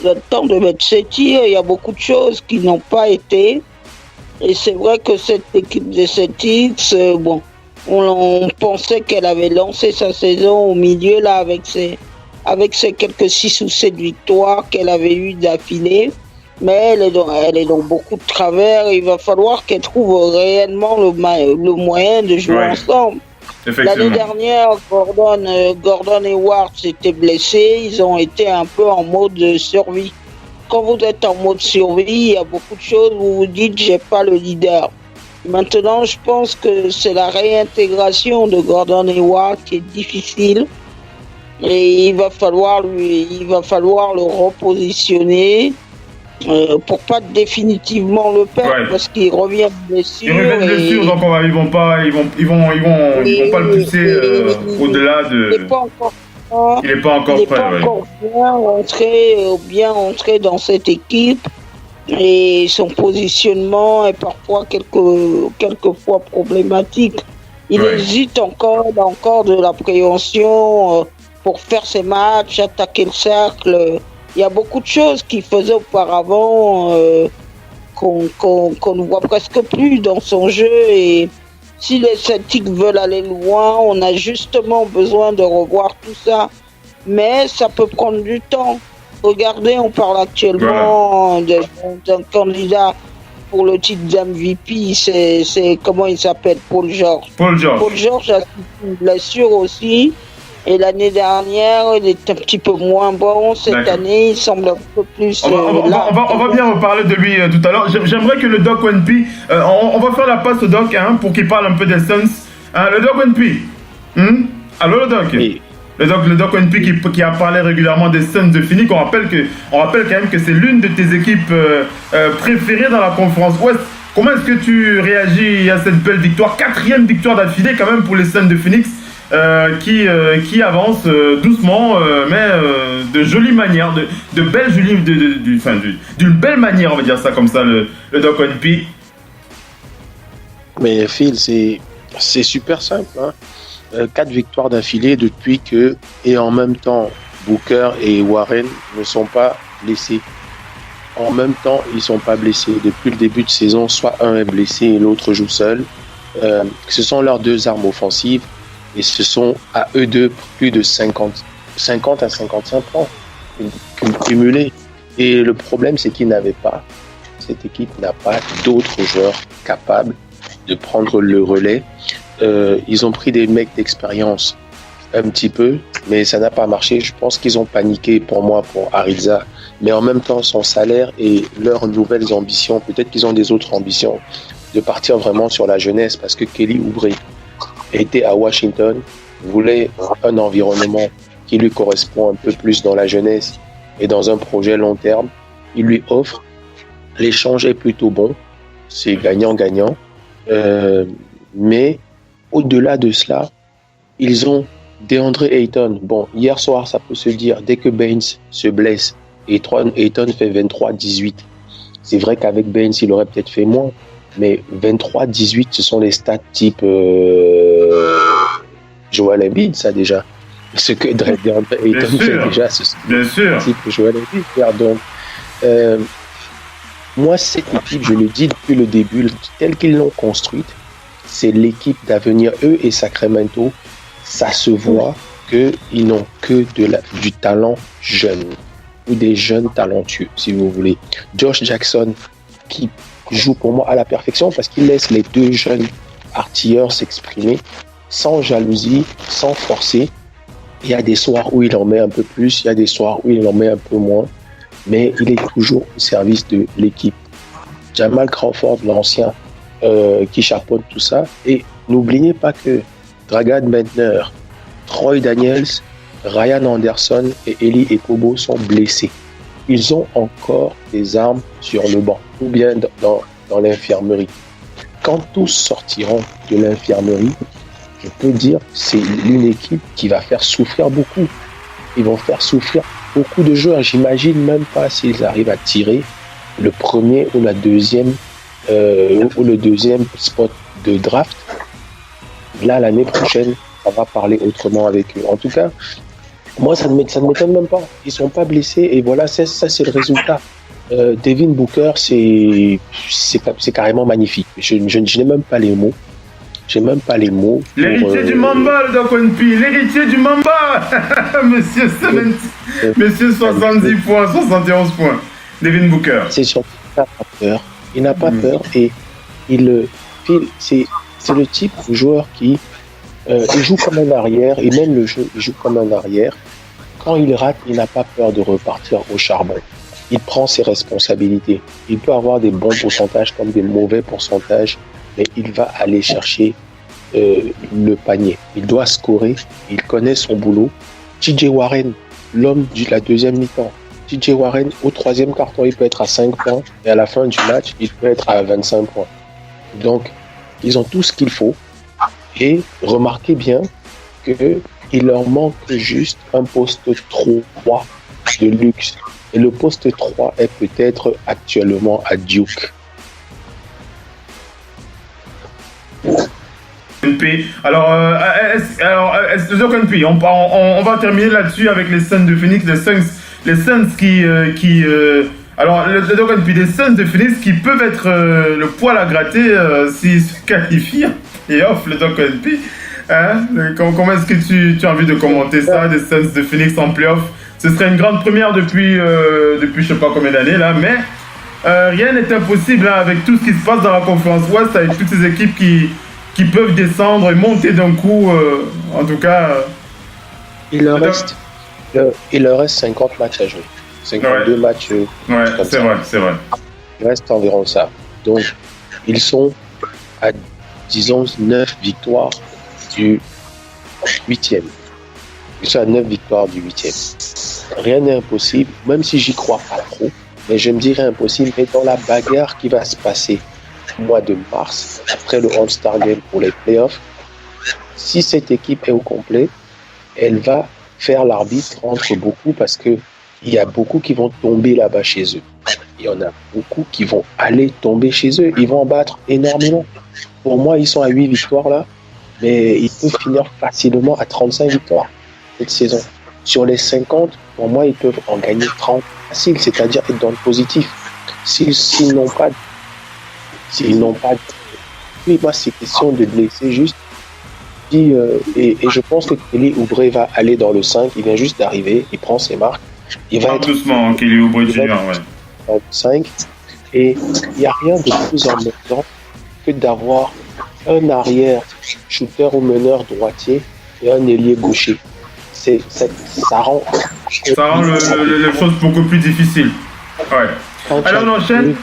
le temps de mettre ses tirs, il y a beaucoup de choses qui n'ont pas été. Et c'est vrai que cette équipe des Celtics, on pensait qu'elle avait lancé sa saison au milieu là avec ses quelques 6 ou 7 victoires qu'elle avait eues d'affilée. Mais elle est dans beaucoup de travers. Il va falloir qu'elle trouve réellement le moyen de jouer ensemble. L'année dernière, Gordon Hayward s'était blessé. Ils ont été un peu en mode survie. Quand vous êtes en mode survie, il y a beaucoup de choses où vous vous dites j'ai pas le leader. Maintenant, je pense que c'est la réintégration de Gordon Hayward qui est difficile. Et il va falloir le repositionner. Pour pas définitivement le perdre parce qu'il revient de blessure. Il revient de blessure, donc ils vont pas le pousser au-delà de. Il n'est pas encore prêt. Il n'est pas encore bien rentré dans cette équipe et son positionnement est parfois quelquefois problématique. Il hésite encore, il a encore de l'appréhension pour faire ses matchs, attaquer le cercle. Il y a beaucoup de choses qu'il faisait auparavant qu'on ne voit presque plus dans son jeu. Et si les Celtics veulent aller loin, on a justement besoin de revoir tout ça. Mais ça peut prendre du temps. Regardez, on parle actuellement d'un candidat pour le titre d'MVP. C'est comment il s'appelle? Paul George. Paul George a une blessure aussi. Et l'année dernière, il est un petit peu moins bon. Cette année, il semble un peu plus... On va bien reparler de lui tout à l'heure. J'aimerais que le Doc Wenpy... on va faire la passe au Doc pour qu'il parle un peu des Suns. Le Doc Wenpy. Allô, le Doc? Oui. Le Doc Wenpy qui a parlé régulièrement des Suns de Phoenix. On rappelle quand même que c'est l'une de tes équipes préférées dans la conférence Ouest. Comment est-ce que tu réagis à cette belle victoire? 4e victoire d'affilée quand même pour les Suns de Phoenix. Qui avance doucement, mais de jolie manière, d'une belle manière, on va dire ça comme ça, le Doc Wenpy. Mais Phil, c'est super simple. 4 victoires d'affilée depuis que, et en même temps, Booker et Warren ne sont pas blessés. En même temps, ils ne sont pas blessés. Depuis le début de saison, soit un est blessé et l'autre joue seul. Ce sont leurs 2 armes offensives. Et ce sont à eux deux plus de 50 à 55 points cumulés. Et le problème, c'est cette équipe n'a pas d'autres joueurs capables de prendre le relais ils ont pris des mecs d'expérience un petit peu, mais ça n'a pas marché. Je pense qu'ils ont paniqué pour moi, pour Ariza. Mais en même temps, son salaire et leurs nouvelles ambitions, peut-être qu'ils ont des autres ambitions, de partir vraiment sur la jeunesse, parce que Kelly Oubre était à Washington, voulait un environnement qui lui correspond un peu plus dans la jeunesse et dans un projet long terme. Il lui offre. L'échange est plutôt bon. C'est gagnant-gagnant. Mais au-delà de cela, ils ont DeAndre Ayton. Bon, hier soir, ça peut se dire, dès que Baines se blesse, Ayton fait 23-18. C'est vrai qu'avec Baines, il aurait peut-être fait moins. Mais 23-18, ce sont les stats type Joel Embiid, ça déjà. Ce que DeAndre Ayton fait déjà, c'est type Joel Embiid. Donc, moi, cette équipe, je le dis depuis le début, telle qu'ils l'ont construite, c'est l'équipe d'avenir. Eux et Sacramento, ça se voit qu'ils n'ont que du talent jeune, ou des jeunes talentueux, si vous voulez. Josh Jackson, qui joue pour moi à la perfection, parce qu'il laisse les deux jeunes artilleurs s'exprimer, sans jalousie, sans forcer. Il y a des soirs où il en met un peu plus, il y a des soirs où il en met un peu moins, mais il est toujours au service de l'équipe. Jamal Crawford, l'ancien, qui chapeaute tout ça. Et n'oubliez pas que Dragan Bentner, Troy Daniels, Ryan Anderson et Eli Ekobo sont blessés. Ils ont encore des armes sur le banc ou bien dans l'infirmerie. Quand tous sortiront de l'infirmerie, je peux dire que c'est une équipe qui va faire souffrir beaucoup. Ils vont faire souffrir beaucoup de joueurs. J'imagine même pas s'ils arrivent à tirer le premier ou le deuxième spot de draft. Là, l'année prochaine, on va parler autrement avec eux. En tout cas, moi, ça ne m'étonne même pas. Ils sont pas blessés et voilà, ça c'est le résultat. Devin Booker, c'est carrément magnifique. Je n'ai même pas les mots. L'héritier du Mamba, le Doc Onpi, l'héritier du Mamba. Monsieur 70 points, 71 points. Devin Booker. C'est surtout qu'il n'a pas peur. Il n'a pas peur et c'est le type de joueur qui il joue comme un arrière, et même le jeu, il joue comme un arrière. Quand il rate, il n'a pas peur de repartir au charbon. Il prend ses responsabilités. Il peut avoir des bons pourcentages comme des mauvais pourcentages, mais il va aller chercher le panier. Il doit scorer, il connaît son boulot. TJ Warren, l'homme de la deuxième mi-temps. TJ Warren, au troisième quart-temps, il peut être à 5 points, et à la fin du match, il peut être à 25 points. Donc, ils ont tout ce qu'il faut. Et remarquez bien qu'il leur manque juste un poste 3 de luxe. Et le poste 3 est peut-être actuellement à Duke. Alors, on va terminer là-dessus avec les Suns de Phoenix, les Suns qui alors le Doc Onpi, des Suns de Phoenix qui peuvent être le poil à gratter s'ils se qualifient et offre le Doc Onpi. Hein? Comment est-ce que tu as envie de commenter ça, des Suns de Phoenix en playoff? Ce serait une grande première depuis je sais pas combien d'années là, mais rien n'est impossible hein, avec tout ce qui se passe dans la conférence Ouest, avec toutes ces équipes qui peuvent descendre et monter d'un coup. En tout cas, il leur reste 50 matchs à jouer. 52 matchs. Ouais, c'est vrai. Il reste environ ça. Donc, ils sont à, disons, 9 victoires du 8e. Ils sont à 9 victoires du 8e. Rien n'est impossible, même si j'y crois pas trop. Mais je me dirais impossible. Mais dans la bagarre qui va se passer au mois de mars, après le All-Star Game pour les playoffs, si cette équipe est au complet, elle va faire l'arbitre entre beaucoup parce que il y a beaucoup qui vont tomber là-bas chez eux. Il y en a beaucoup qui vont aller tomber chez eux. Ils vont en battre énormément. Pour moi, ils sont à 8 victoires là, mais ils peuvent finir facilement à 35 victoires cette saison. Sur les 50, pour moi, ils peuvent en gagner 30 facile, c'est-à-dire être dans le positif. S'ils n'ont pas... Oui, moi, c'est question de blesser juste. Et je pense que Kelly Oubre va aller dans le 5. Il vient juste d'arriver. Il prend ses marques. Il va être doucement, Kelly Oubre Jr. Dans le 5. Et il n'y a rien de plus emmerdant que d'avoir un arrière shooter ou meneur droitier et un ailier gaucher. Ça rend les choses beaucoup plus difficiles. Ouais. Alors on enchaîne.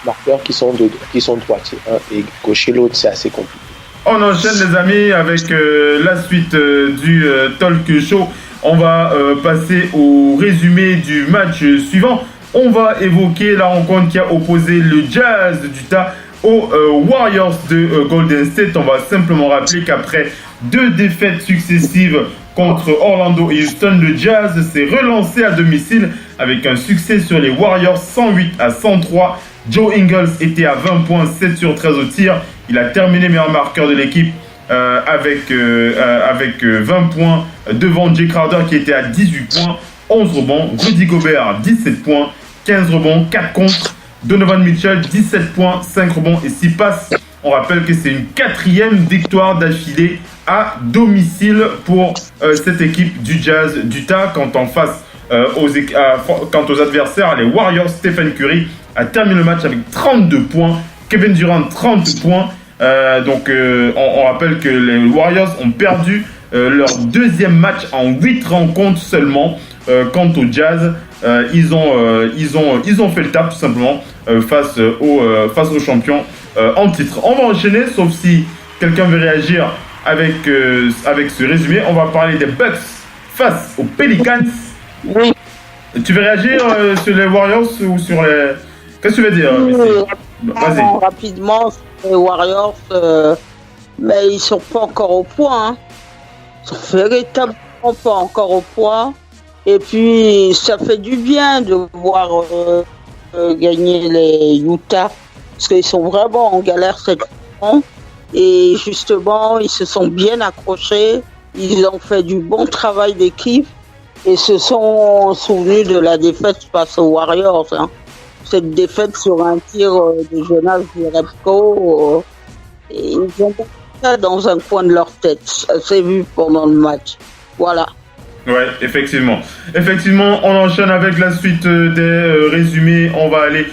Marqueurs qui sont droitiers, un et gaucher, l'autre, c'est assez compliqué. On enchaîne les amis avec la suite du talk show. On va passer au résumé du match suivant. On va évoquer la rencontre qui a opposé le Jazz d'Utah aux Warriors de Golden State. On va simplement rappeler qu'après 2 défaites successives contre Orlando et Houston, le Jazz s'est relancé à domicile avec un succès sur les Warriors 108-103. Joe Ingles était à 20 points, 7 sur 13 au tir. Il a terminé meilleur marqueur de l'équipe avec 20 points devant Jay Crowder qui était à 18 points, 11 rebonds. Rudy Gobert, 17 points, 15 rebonds, 4 contre. Donovan Mitchell, 17 points, 5 rebonds et 6 passes. On rappelle que c'est une 4e victoire d'affilée à domicile pour cette équipe du Jazz d'Utah. Quant aux adversaires, les Warriors, Stephen Curry a terminé le match avec 32 points. Kevin Durant, 30 points. On rappelle que les Warriors ont perdu leur 2e match en 8 rencontres seulement. Quant au Jazz, ils ont fait le taf tout simplement face aux champions en titre. On va enchaîner, sauf si quelqu'un veut réagir avec ce résumé. On va parler des Bucks face aux Pelicans. Oui. Tu veux réagir sur les Warriors ou sur les... Qu'est-ce que tu veux dire, Vas-y. Rapidement, les Warriors, mais ils sont pas encore au point. Hein. Ils sont véritablement pas encore au point. Et puis, ça fait du bien de voir gagner les Utah, parce qu'ils sont vraiment en galère cette saison. Et justement, ils se sont bien accrochés. Ils ont fait du bon travail d'équipe et se sont souvenus de la défaite face aux Warriors. Hein. Cette défaite sur un tir de Jonas Jerebko, ils ont ça dans un coin de leur tête. Ça s'est vu pendant le match. Voilà. Ouais, effectivement. Effectivement, on enchaîne avec la suite des résumés. On va aller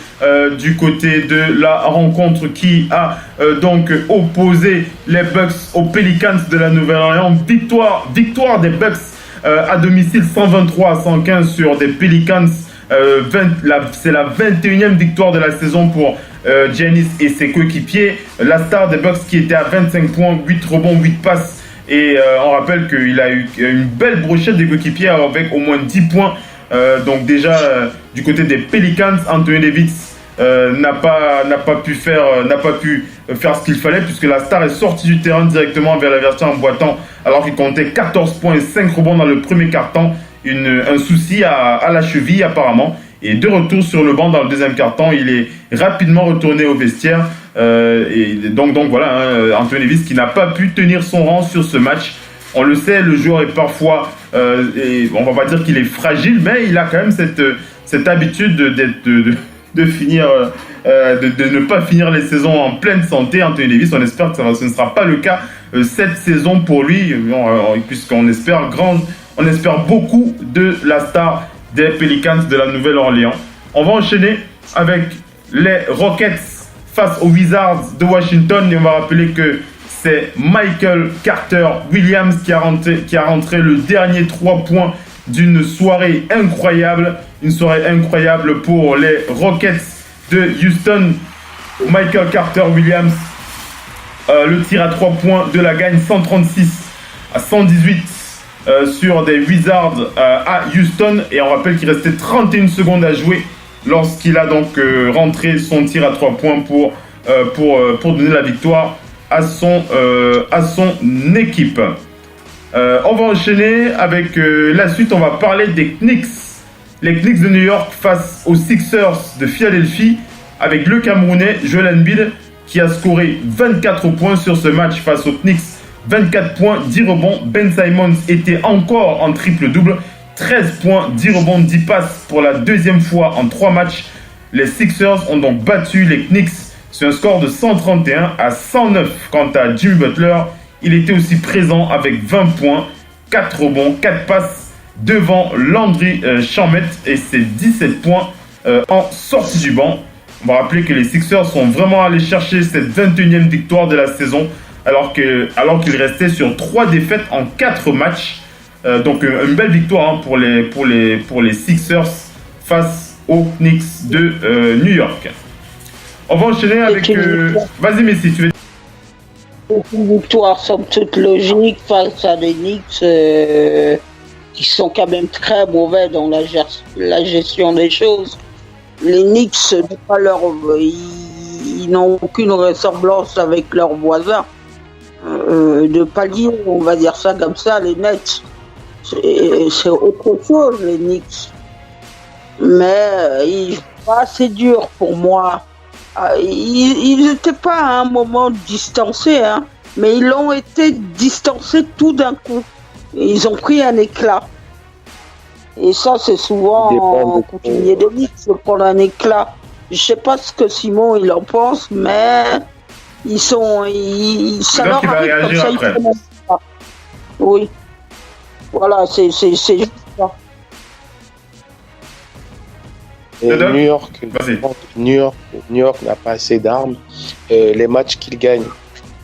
du côté de la rencontre qui a donc opposé les Bucks aux Pelicans de la Nouvelle-Orléans. Victoire des Bucks à domicile 123-115 sur des Pelicans. C'est la 21e victoire de la saison pour Giannis et ses coéquipiers. La star des Bucks qui était à 25 points, 8 rebonds, 8 passes. Et on rappelle qu'il a eu une belle brochette des coéquipiers avec au moins 10 points. Donc déjà, du côté des Pelicans, Anthony Davis n'a pas pu faire ce qu'il fallait, puisque la star est sortie du terrain directement vers l'adversaire en boitant, alors qu'il comptait 14 points et 5 rebonds dans le premier quart-temps. Un souci à la cheville apparemment. Et de retour sur le banc dans le deuxième quart-temps, il est rapidement retourné au vestiaire. Et donc voilà, Anthony Davis qui n'a pas pu tenir son rang sur ce match. On le sait, le joueur est parfois, et on va pas dire qu'il est fragile, mais il a quand même cette habitude de ne pas finir les saisons en pleine santé. Anthony Davis, on espère que ce ne sera pas le cas cette saison pour lui, puisqu'on espère beaucoup de la star des Pelicans de la Nouvelle-Orléans. On va enchaîner avec les Rockets face aux Wizards de Washington. Et on va rappeler que c'est Michael Carter Williams qui a rentré le dernier 3 points d'une soirée incroyable. Une soirée incroyable pour les Rockets de Houston. Michael Carter Williams, le tir à 3 points de la gagne 136-118 sur des Wizards à Houston. Et on rappelle qu'il restait 31 secondes à jouer lorsqu'il a donc rentré son tir à 3 points pour donner la victoire à son équipe. On va enchaîner avec la suite. On va parler des Knicks. Les Knicks de New York face aux Sixers de Philadelphie avec le Camerounais Joel Embiid qui a scoré 24 points sur ce match face aux Knicks. 24 points, 10 rebonds. Ben Simmons était encore en triple-double. 13 points, 10 rebonds, 10 passes pour la deuxième fois en 3 matchs. Les Sixers ont donc battu les Knicks sur un score de 131-109. Quant à Jimmy Butler, il était aussi présent avec 20 points, 4 rebonds, 4 passes devant Landry Shamet et ses 17 points en sortie du banc. On va rappeler que les Sixers sont vraiment allés chercher cette 21e victoire de la saison, alors qu'ils restaient sur 3 défaites en 4 matchs. Donc une belle victoire pour les Sixers face aux Knicks de New York. On va enchaîner avec... Vas-y Messi, tu veux... Une victoire somme toute logique face à des Knicks qui sont quand même très mauvais dans la gestion des choses. Les Knicks, ils n'ont aucune ressemblance avec leurs voisins de palier, on va dire ça comme ça, les Nets. C'est autre chose, les Knicks. Mais ils sont pas assez durs pour moi. Ils n'étaient pas à un moment distancés, hein, mais ils ont été distancés tout d'un coup. Ils ont pris un éclat. Et ça, c'est souvent en coutumier de Knicks de prendre un éclat. Je sais pas ce que Simon il en pense, mais ça leur arrive comme ça. Ils prennent un éclat. Oui. Voilà, c'est juste ça. Et New York n'a pas assez d'armes. Les matchs qu'ils gagnent,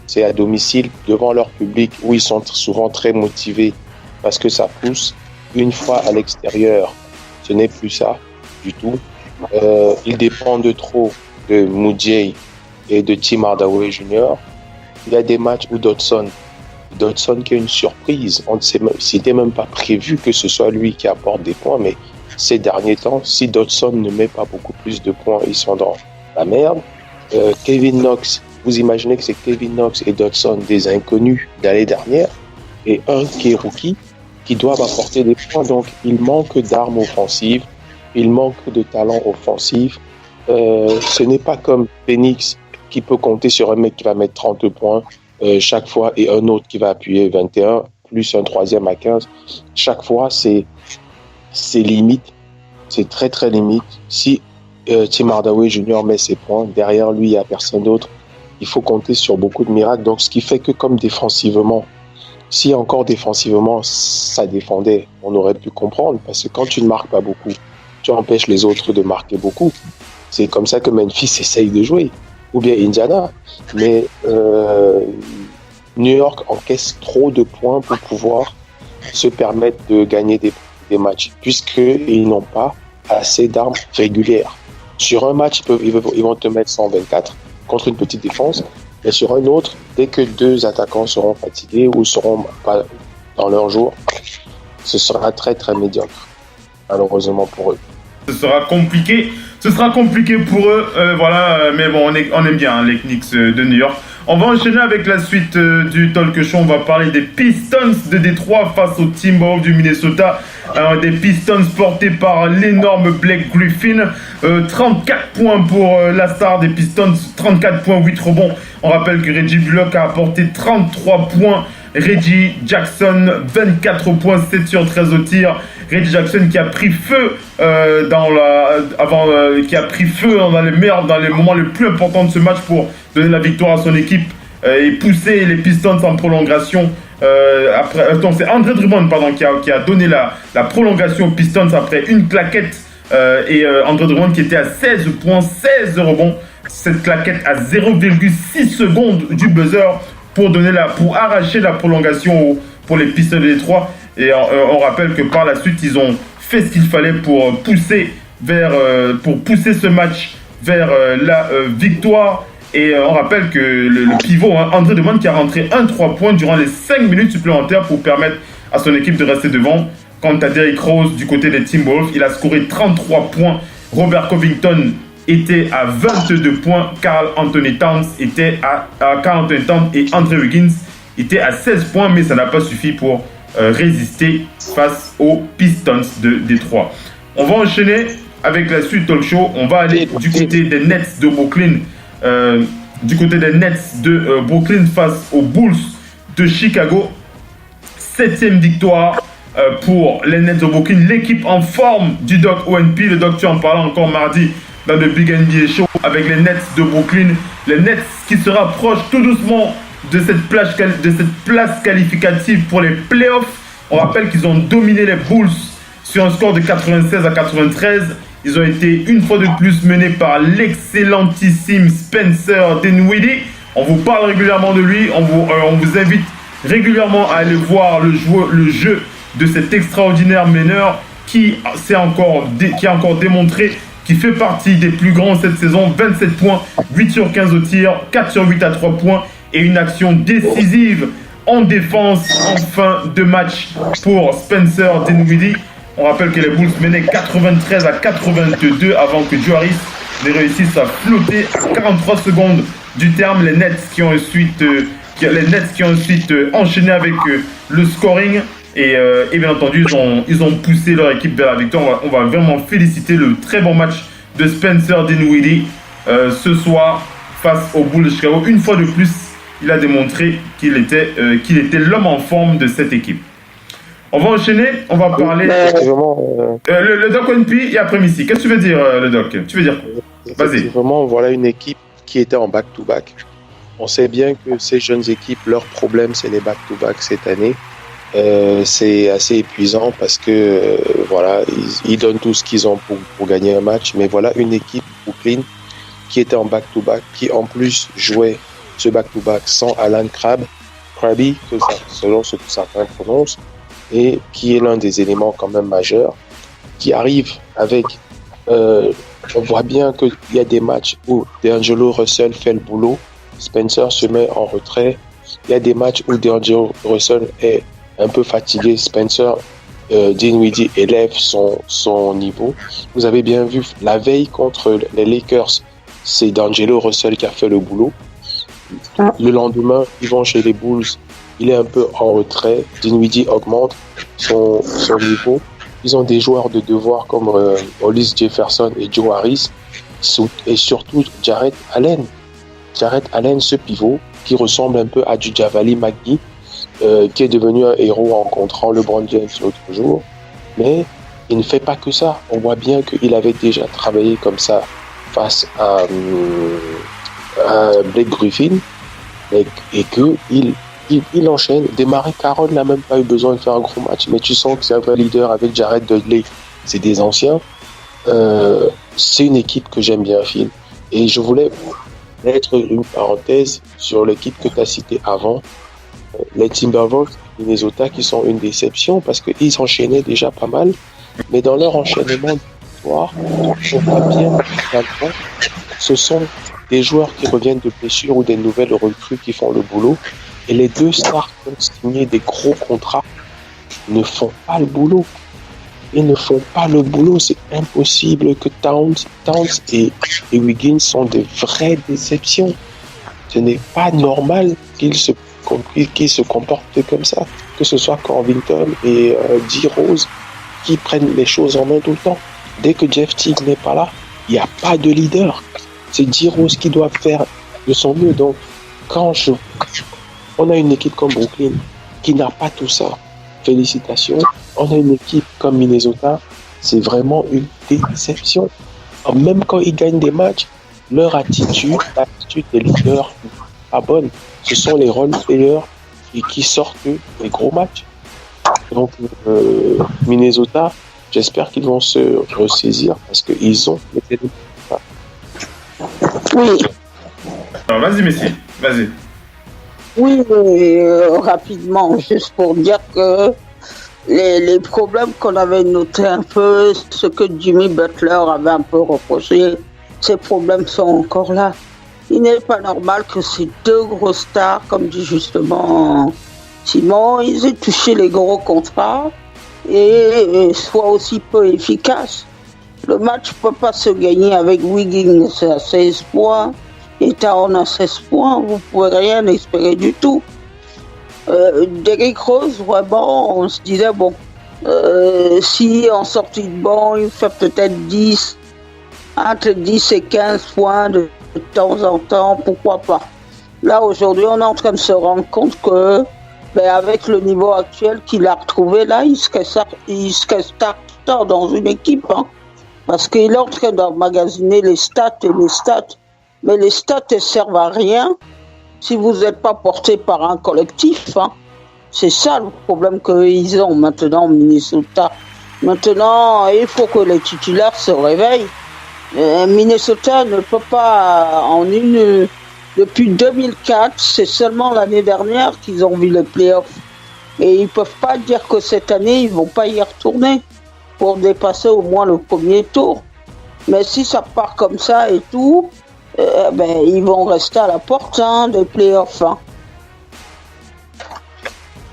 c'est à domicile, devant leur public, où ils sont souvent très motivés parce que ça pousse. Une fois à l'extérieur, ce n'est plus ça du tout. Ils dépendent trop de Moutier et de Tim Hardaway Jr. Il y a des matchs où Dodson qui est une surprise. C'était même pas prévu que ce soit lui qui apporte des points, mais ces derniers temps, si Dodson ne met pas beaucoup plus de points, ils sont dans la merde. Kevin Knox, vous imaginez que c'est Kevin Knox et Dodson, des inconnus d'année dernière, et un qui est rookie, qui doivent apporter des points. Donc, il manque d'armes offensives, il manque de talent offensif. Ce n'est pas comme Phoenix qui peut compter sur un mec qui va mettre 30 points chaque fois et un autre qui va appuyer 21, plus un troisième à 15. Chaque fois, c'est limite. C'est très, très limite. Si Tim Hardaway Jr. met ses points, derrière lui, il n'y a personne d'autre. Il faut compter sur beaucoup de miracles. Donc, ce qui fait que comme défensivement, si encore défensivement, ça défendait, on aurait pu comprendre. Parce que quand tu ne marques pas beaucoup, tu empêches les autres de marquer beaucoup. C'est comme ça que Memphis essaye de jouer. Ou bien Indiana. Mais New York encaisse trop de points pour pouvoir se permettre de gagner des matchs. Puisqu'ils n'ont pas assez d'armes régulières. Sur un match, ils vont te mettre 124 contre une petite défense. Mais sur un autre, dès que 2 attaquants seront fatigués ou seront pas dans leur jour, ce sera très très médiocre, malheureusement pour eux. Ce sera compliqué pour eux, voilà, mais bon, on aime bien les Knicks de New York. On va enchaîner avec la suite du talk show. On va parler des Pistons de Détroit face aux Timberwolves du Minnesota. Des Pistons portés par l'énorme Blake Griffin. 34 points pour la star des Pistons, 34 points, 8 rebonds. On rappelle que Reggie Bullock a apporté 33 points. Reggie Jackson, 24 points, 7 sur 13 au tir. Reggie Jackson qui a pris feu dans les moments les plus importants de ce match pour donner la victoire à son équipe et pousser les Pistons en prolongation. C'est André Drummond qui a donné la prolongation aux Pistons après une claquette et André Drummond qui était à 16 points, 16 rebonds. Cette claquette à 0,6 secondes du buzzer pour arracher la prolongation pour les Pistons de Détroit. Et on rappelle que par la suite, ils ont fait ce qu'il fallait pour pousser ce match vers la victoire. Et on rappelle que le pivot, André Drummond, qui a rentré 3 points durant les 5 minutes supplémentaires pour permettre à son équipe de rester devant. Quant à Derrick Rose du côté des Timberwolves, il a scoré 33 points. Robert Covington était à 22 points. Karl Anthony Towns et Andrew Wiggins étaient à 16 points, mais ça n'a pas suffi pour résister face aux Pistons de Détroit. On va enchaîner avec la suite talk show. On va aller du côté des Nets de Brooklyn. Brooklyn face aux Bulls de Chicago. 7e victoire pour les Nets de Brooklyn. L'équipe en forme du Doc ONP. Le Doc, tu en parlais encore mardi dans le Big NBA Show avec les Nets de Brooklyn. Les Nets qui se rapprochent tout doucement de cette place qualificative pour les playoffs. On rappelle qu'ils ont dominé les Bulls sur un score de 96 à 93. Ils ont été une fois de plus menés par l'excellentissime Spencer Dinwiddie. On vous parle régulièrement de lui, on vous invite régulièrement à aller voir le jeu de cet extraordinaire meneur qui a encore démontré qu'il fait partie des plus grands cette saison. 27 points, 8 sur 15 au tir, 4 sur 8 à 3 points et une action décisive en défense en fin de match pour Spencer Dinwiddie. On rappelle que les Bulls menaient 93 à 82 avant que Joe Harris ne réussisse à flotter à 43 secondes du terme. Les Nets qui ont ensuite enchaîné avec le scoring et bien entendu ils ont poussé leur équipe vers la victoire. On va vraiment féliciter le très bon match de Spencer Dinwiddie ce soir face aux Bulls de Chicago. Une fois de plus, il a démontré qu'il était l'homme en forme de cette équipe. On va enchaîner, on va parler le Doc NP et après Missy. Qu'est-ce que tu veux dire, le Doc? Tu veux dire quoi? Vas-y. Vraiment, voilà une équipe qui était en back-to-back. On sait bien que ces jeunes équipes, leur problème, c'est les back-to-back cette année. C'est assez épuisant parce que voilà, ils donnent tout ce qu'ils ont pour gagner un match. Mais voilà une équipe Brooklyn qui était en back-to-back, qui en plus jouait ce back-to-back sans Alan Krabby, selon ce que certains prononcent, et qui est l'un des éléments quand même majeurs, qui arrive avec... on voit bien qu'il y a des matchs où D'Angelo Russell fait le boulot, Spencer se met en retrait. Il y a des matchs où D'Angelo Russell est un peu fatigué, Spencer Dinwiddie élève son niveau. Vous avez bien vu, la veille contre les Lakers, c'est D'Angelo Russell qui a fait le boulot. Le lendemain, ils vont chez les Bulls, il est un peu en retrait, Dinwiddie augmente son niveau. Ils ont des joueurs de devoir comme Hollis Jefferson et Joe Harris, et surtout Jarrett Allen. Jarrett Allen, ce pivot qui ressemble un peu à du Javali McGee, qui est devenu un héros en rencontrant LeBron James l'autre jour. Mais il ne fait pas que ça. On voit bien qu'il avait déjà travaillé comme ça face à Blake Griffin et qu'il enchaîne. Démarrer Carroll n'a même pas eu besoin de faire un gros match, mais tu sens que c'est un vrai leader avec Jared Dudley. C'est des anciens. C'est une équipe que j'aime bien, Phil. Et je voulais mettre une parenthèse sur l'équipe que tu as citée avant, les Timberwolves et Minnesota, qui sont une déception parce qu'ils enchaînaient déjà pas mal, mais dans leur enchaînement de victoire, on voit bien que ce sont des joueurs qui reviennent de blessures ou des nouvelles recrues qui font le boulot, et les deux stars qui ont signé des gros contrats ne font pas le boulot. Ils ne font pas le boulot, c'est impossible que Towns et Wiggins sont des vraies déceptions. Ce n'est pas normal qu'ils se comportent comme ça, que ce soit Covington et D. Rose qui prennent les choses en main tout le temps. Dès que Jeff Teague n'est pas là, il n'y a pas de leader. C'est D. Rose qui doit faire de son mieux. Donc, on a une équipe comme Brooklyn qui n'a pas tout ça, félicitations. On a une équipe comme Minnesota, c'est vraiment une déception. Même quand ils gagnent des matchs, leur attitude, l'attitude des leaders n'est pas bonne. Ce sont les role players qui sortent des gros matchs. Donc, Minnesota, j'espère qu'ils vont se ressaisir parce qu'ils ont les éléments. Oui. Alors, vas-y, Messi, vas-y. Oui, rapidement, juste pour dire que les problèmes qu'on avait notés un peu, ce que Jimmy Butler avait un peu reproché, ces problèmes sont encore là. Il n'est pas normal que ces deux grosses stars, comme dit justement Simon, ils aient touché les gros contrats et soient aussi peu efficaces. Le match ne peut pas se gagner avec Wiggins à 16 points et Taron à 16 points. Vous ne pouvez rien espérer du tout. Derrick Rose, vraiment, on se disait, si en sortie de banc, il fait peut-être entre 10 et 15 points de temps en temps, pourquoi pas. Là, aujourd'hui, on est en train de se rendre compte que, avec le niveau actuel qu'il a retrouvé, là, il serait starter dans une équipe, hein, parce qu'il est en train d'emmagasiner les stats. Mais les stats ne servent à rien si vous n'êtes pas porté par un collectif. Hein. C'est ça le problème qu'ils ont maintenant au Minnesota. Maintenant, il faut que les titulaires se réveillent. Minnesota ne peut pas depuis 2004, c'est seulement l'année dernière qu'ils ont vu les playoffs. Et ils peuvent pas dire que cette année, ils vont pas y retourner pour dépasser au moins le premier tour. Mais si ça part comme ça et tout, ils vont rester à la porte des playoffs. Hein.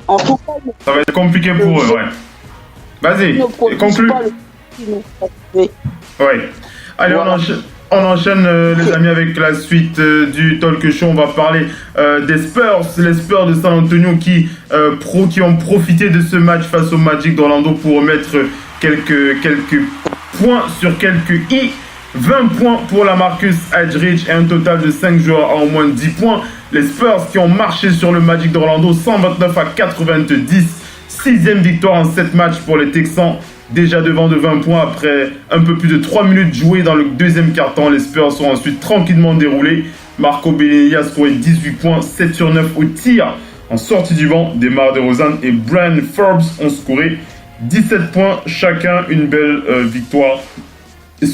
En tout cas, ça va être compliqué pour eux, ouais. Vas-y, conclue. Oui. Allez, voilà. On enchaîne les amis avec la suite du talk show. On va parler des Spurs, les Spurs de San Antonio qui ont profité de ce match face au Magic d'Orlando pour mettre quelques points sur quelques i. 20 points pour la Marcus Aldridge et un total de 5 joueurs à au moins 10 points. Les Spurs qui ont marché sur le Magic d'Orlando 129-90. 6e victoire en 7 matchs pour les Texans. Déjà devant de 20 points après un peu plus de 3 minutes jouées dans le deuxième quart-temps. Les Spurs sont ensuite tranquillement déroulés. Marco Belinelli a scoré 18 points, 7 sur 9 au tir. En sortie du banc, DeMar DeRozan et Bryn Forbes ont scoré 17 points chacun. Une belle victoire des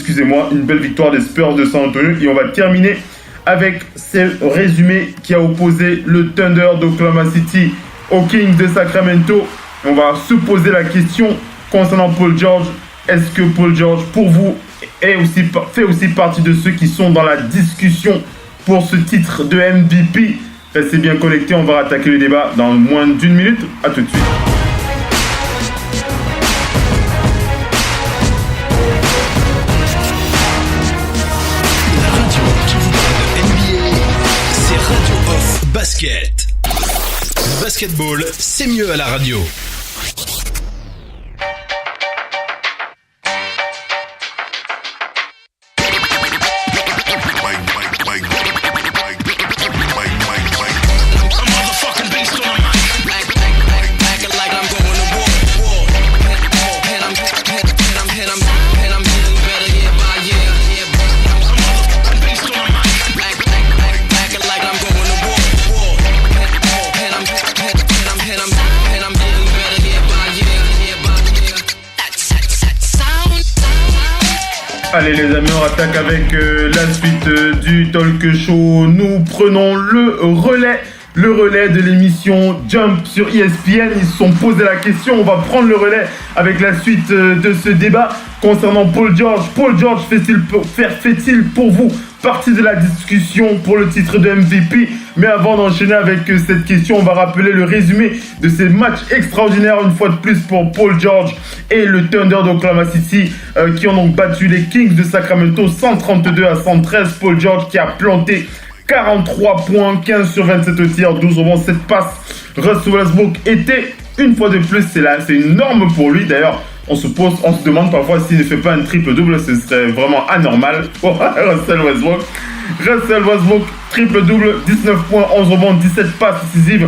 Spurs de San Antonio. Et on va terminer avec ce résumé qui a opposé le Thunder d'Oklahoma City aux Kings de Sacramento. On va se poser la question concernant Paul George. Est-ce que Paul George, pour vous, fait aussi partie de ceux qui sont dans la discussion pour ce titre de MVP? Restez bien connectés, on va attaquer le débat dans moins d'1 minute. A tout de suite. Basket. Le basketball, c'est mieux à la radio. Allez les amis, on attaque avec la suite du talk show. Nous prenons le relais de l'émission Jump sur ESPN. Ils se sont posé la question, on va prendre le relais avec la suite de ce débat concernant Paul George. Paul George fait-il pour vous partie de la discussion pour le titre de MVP? Mais avant d'enchaîner avec cette question, on va rappeler le résumé de ces matchs extraordinaires une fois de plus pour Paul George et le Thunder d'Oklahoma City qui ont donc battu les Kings de Sacramento 132-113. Paul George qui a planté 43 points, 15 sur 27 au tir, 12 rebonds, 7 passes. Russell Westbrook était une fois de plus, c'est une norme pour lui. D'ailleurs, on se demande parfois s'il ne fait pas un triple-double, ce serait vraiment anormal pour Russell Westbrook, triple-double, 19 points, 11 rebonds, 17 passes décisives.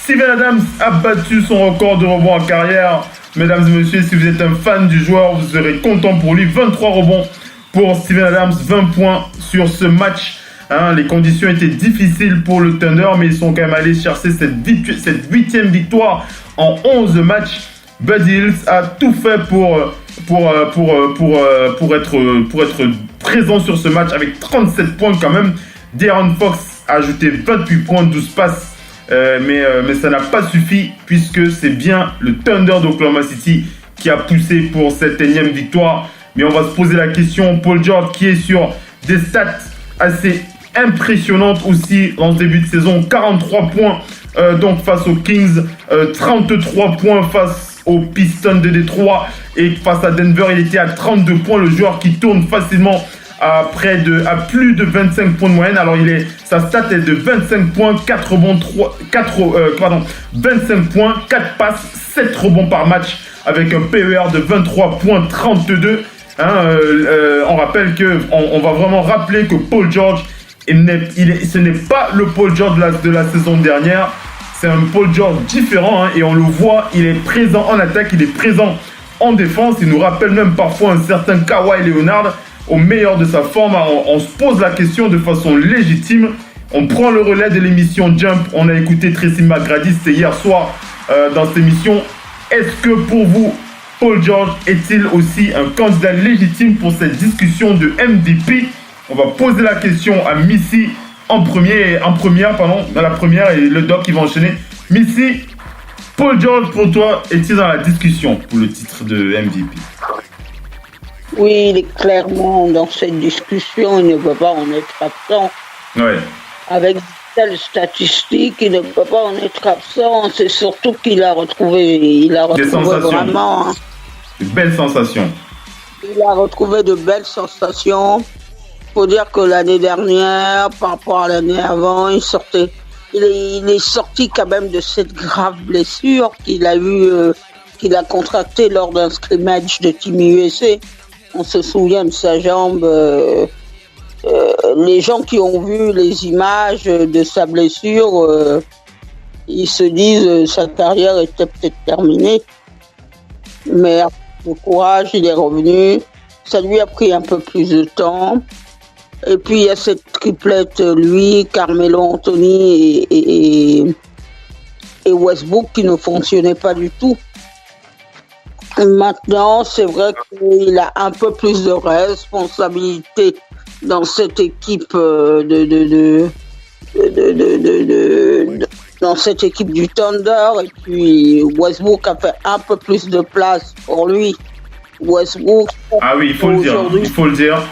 Steven Adams a battu son record de rebonds en carrière. Mesdames et messieurs, si vous êtes un fan du joueur, vous serez content pour lui. 23 rebonds pour Steven Adams, 20 points sur ce match. Les conditions étaient difficiles pour le Thunder, mais ils sont quand même allés chercher cette 8e victoire en 11 matchs. Buddy Hield a tout fait pour être présent sur ce match avec 37 points quand même. De'Aaron Fox a ajouté 28 points, 12 passes, mais ça n'a pas suffi puisque c'est bien le Thunder d'Oklahoma City qui a poussé pour cette 9e victoire. Mais on va se poser la question, Paul George qui est sur des stats assez impressionnantes aussi en début de saison, 43 points donc face aux Kings, 33 points face aux Pistons de Détroit et face à Denver, il était à 32 points, le joueur qui tourne facilement à plus de 25 points de moyenne. Alors sa stat est de 25 points, 4 rebonds, 25 points, 4 passes, 7 rebonds par match avec un PER de 23.32. On rappelle on va vraiment rappeler que Paul George, ce n'est pas le Paul George de la saison dernière. C'est un Paul George différent et on le voit, il est présent en attaque, il est présent en défense. Il nous rappelle même parfois un certain Kawhi Leonard au meilleur de sa forme. On se pose la question de façon légitime. On prend le relais de l'émission Jump. On a écouté Tracy McGrady, c'était hier soir dans cette émission. Est-ce que pour vous, Paul George est-il aussi un candidat légitime pour cette discussion de MVP? On va poser la question à Missy dans la première, et le doc qui va enchaîner. Missy, Paul George pour toi est-il dans la discussion pour le titre de MVP? Oui, il est clairement dans cette discussion, il ne peut pas en être absent. Ouais. Avec telles statistiques, il ne peut pas en être absent. C'est surtout qu'il a retrouvé vraiment... De belles sensations. Il a retrouvé de belles sensations. Il faut dire que l'année dernière, par rapport à l'année avant, il est sorti quand même de cette grave blessure qu'il a contractée lors d'un scrimmage de Team USA. On se souvient de sa jambe. Les gens qui ont vu les images de sa blessure, ils se disent sa carrière était peut-être terminée. Mais avec le courage, il est revenu. Ça lui a pris un peu plus de temps. Et puis il y a cette triplette, lui, Carmelo Anthony et Westbrook qui ne fonctionnait pas du tout. Maintenant, c'est vrai qu'il a un peu plus de responsabilité dans cette équipe dans cette équipe du Thunder, et puis Westbrook a fait un peu plus de place pour lui. Westbrook. Ah oui, il faut le dire.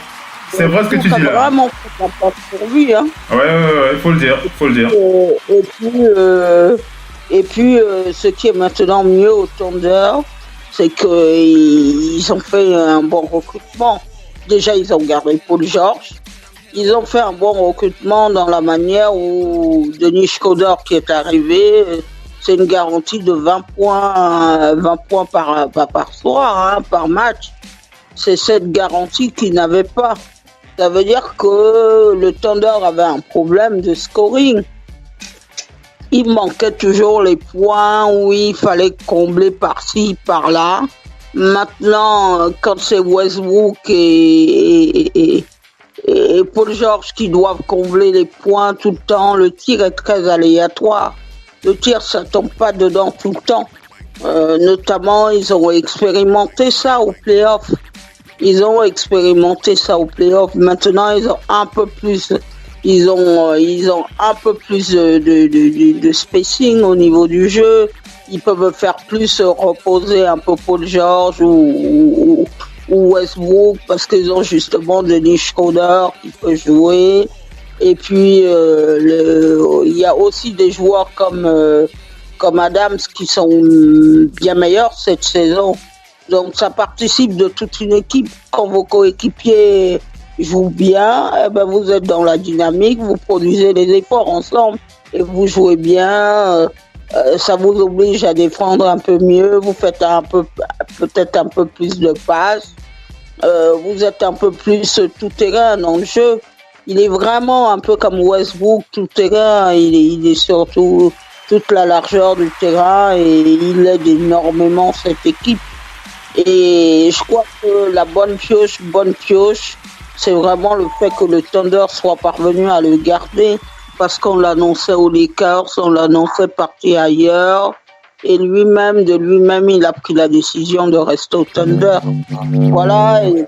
C'est vrai ce que tu dis là. Vraiment fait la place pour lui, hein. Ouais, il faut le dire. Et puis, ce qui est maintenant mieux au Thunder, c'est qu'ils ont fait un bon recrutement. Déjà, ils ont gardé Paul George. Ils ont fait un bon recrutement dans la manière où Denis Schroeder qui est arrivé, c'est une garantie de 20 points par soir, hein, par match. C'est cette garantie qu'ils n'avaient pas. Ça veut dire que le Thunder avait un problème de scoring. Il manquait toujours les points où il fallait combler par-ci, par-là. Maintenant, quand c'est Westbrook et Paul George qui doivent combler les points tout le temps, le tir est très aléatoire. Le tir, ça tombe pas dedans tout le temps. Notamment, ils ont expérimenté ça au play-off. Maintenant, ils ont un peu plus de spacing au niveau du jeu. Ils peuvent faire plus reposer un peu Paul George ou Westbrook parce qu'ils ont justement Denis Schroeder qui peut jouer. Et puis il y a aussi des joueurs comme Adams qui sont bien meilleurs cette saison. Donc ça participe de toute une équipe. Quand vos coéquipiers jouent bien, eh ben vous êtes dans la dynamique, vous produisez des efforts ensemble et vous jouez bien. Ça vous oblige à défendre un peu mieux, vous faites peut-être un peu plus de passes, vous êtes un peu plus tout-terrain dans le jeu. Il est vraiment un peu comme Westbrook, tout-terrain, il est sur toute la largeur du terrain et il aide énormément cette équipe. Et je crois que la bonne pioche, c'est vraiment le fait que le Thunder soit parvenu à le garder. Parce qu'on l'annonçait aux Lakers, on l'annonçait parti ailleurs. Et de lui-même, il a pris la décision de rester au Thunder. Voilà. Une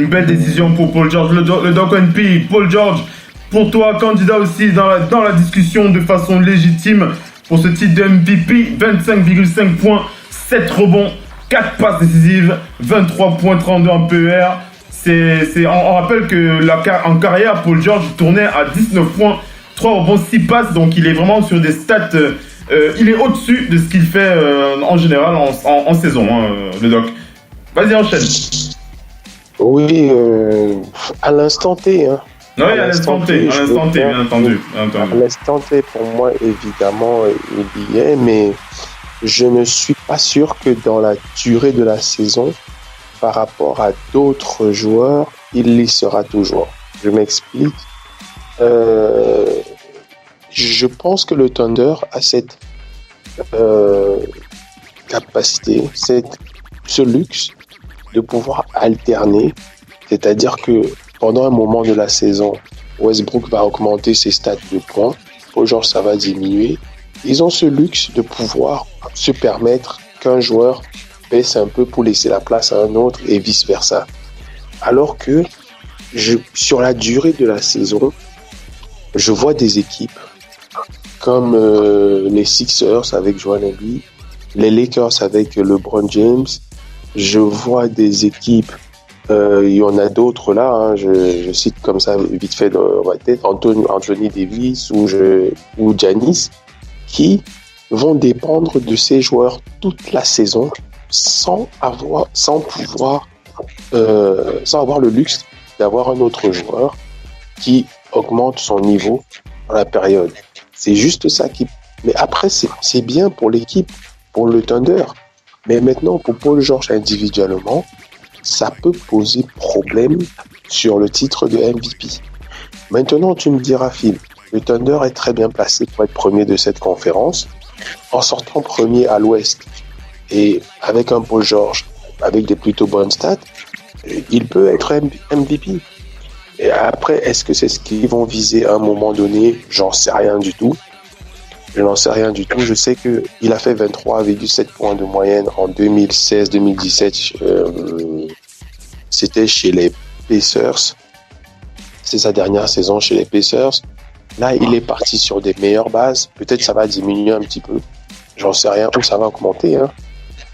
belle décision pour Paul George. Le Doc NP, Paul George, pour toi, candidat aussi dans la discussion de façon légitime pour ce titre de MVP. 25,5 points, 7 rebonds, 4 passes décisives, 23,32 en PER. On rappelle que en carrière, Paul George tournait à 19 points, 3 rebonds, 6 passes. Donc il est vraiment sur des stats. Il est au-dessus de ce qu'il fait en général en saison, hein, le Doc. Vas-y, enchaîne. Oui, à l'instant T. Hein. Oui, à l'instant T, bien entendu. À l'instant T, pour moi, évidemment, il y est, mais je ne suis pas sûr que dans la durée de la saison, par rapport à d'autres joueurs, il y sera toujours. Je m'explique. Je pense que le Thunder a cette capacité, ce luxe de pouvoir alterner. C'est-à-dire que pendant un moment de la saison, Westbrook va augmenter ses stats de points. Paul George, ça va diminuer. Ils ont ce luxe de pouvoir se permettre qu'un joueur baisse un peu pour laisser la place à un autre et vice-versa. Alors que sur la durée de la saison, je vois des équipes comme les Sixers avec Joel Embiid, les Lakers avec LeBron James. Je vois des équipes, il y en a d'autres là, hein, je cite comme ça vite fait dans ma tête, Anthony Davis ou Giannis, qui vont dépendre de ces joueurs toute la saison sans avoir le luxe d'avoir un autre joueur qui augmente son niveau dans la période. C'est juste ça qui... Mais après, c'est bien pour l'équipe, pour le Thunder. Mais maintenant, pour Paul George individuellement, ça peut poser problème sur le titre de MVP. Maintenant, tu me diras, Phil, le Thunder est très bien placé pour être premier de cette conférence. En sortant premier à l'Ouest et avec un Paul George avec des plutôt bonnes stats, il peut être MVP. Et après, est-ce que c'est ce qu'ils vont viser à un moment donné? J'en sais rien du tout. Je n'en sais rien du tout. Je sais qu'il a fait 23,7 points de moyenne en 2016-2017. C'était chez les Pacers. C'est sa dernière saison chez les Pacers. Là, il est parti sur des meilleures bases. Peut-être ça va diminuer un petit peu. J'en sais rien. Ou ça va augmenter. Hein.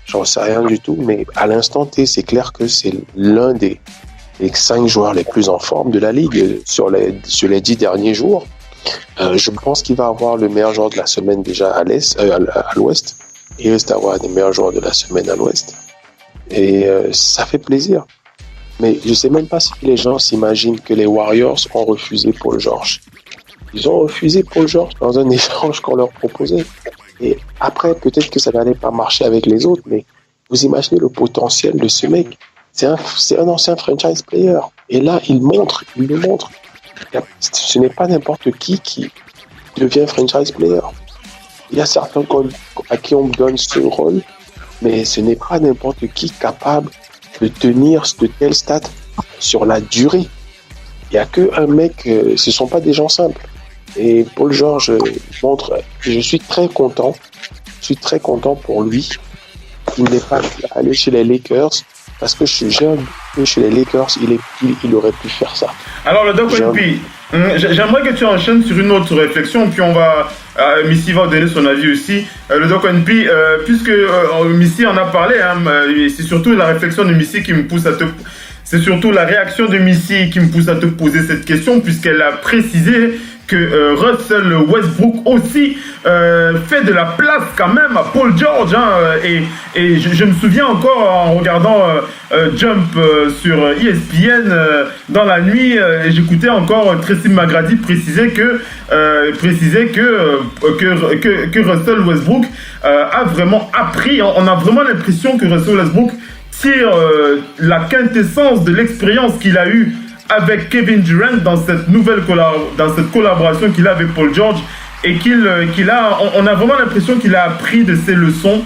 J'en sais rien du tout. Mais à l'instant T, c'est clair que c'est l'un des 5 joueurs les plus en forme de la ligue sur les 10 derniers jours. Je pense qu'il va avoir le meilleur joueur de la semaine déjà à l'Ouest. Il reste à avoir des meilleurs joueurs de la semaine à l'Ouest. Et ça fait plaisir. Mais je ne sais même pas si les gens s'imaginent que les Warriors ont refusé Paul George. Ils ont refusé Paul George dans un échange qu'on leur proposait. Et après, peut-être que ça n'allait pas marcher avec les autres, mais vous imaginez le potentiel de ce mec. C'est un ancien franchise player. Et là, il le montre. Ce n'est pas n'importe qui devient franchise player. Il y a certains à qui on donne ce rôle, mais ce n'est pas n'importe qui capable de tenir de telles stats sur la durée. Il n'y a qu'un mec, ce ne sont pas des gens simples. Et Paul George montre, je suis très content pour lui qu'il n'est pas allé chez les Lakers, parce que je gère chez les Lakers, il aurait pu faire ça. Alors, le Doc NP, j'aimerais que tu enchaînes sur une autre réflexion, puis on va. Missy va donner son avis aussi. Le Doc NP, puisque Missy en a parlé, hein, c'est surtout la réflexion de Missy qui me pousse à te. C'est surtout la réaction de Missy qui me pousse à te poser cette question, puisqu'elle a précisé que Russell Westbrook aussi fait de la place quand même à Paul George. Hein, et je me souviens encore en regardant Jump sur ESPN dans la nuit, j'écoutais encore Tracy McGrady préciser que Russell Westbrook a vraiment appris. On a vraiment l'impression que Russell Westbrook tire la quintessence de l'expérience qu'il a eue avec Kevin Durant dans cette nouvelle collaboration qu'il a avec Paul George, et on a vraiment l'impression qu'il a appris de ses leçons.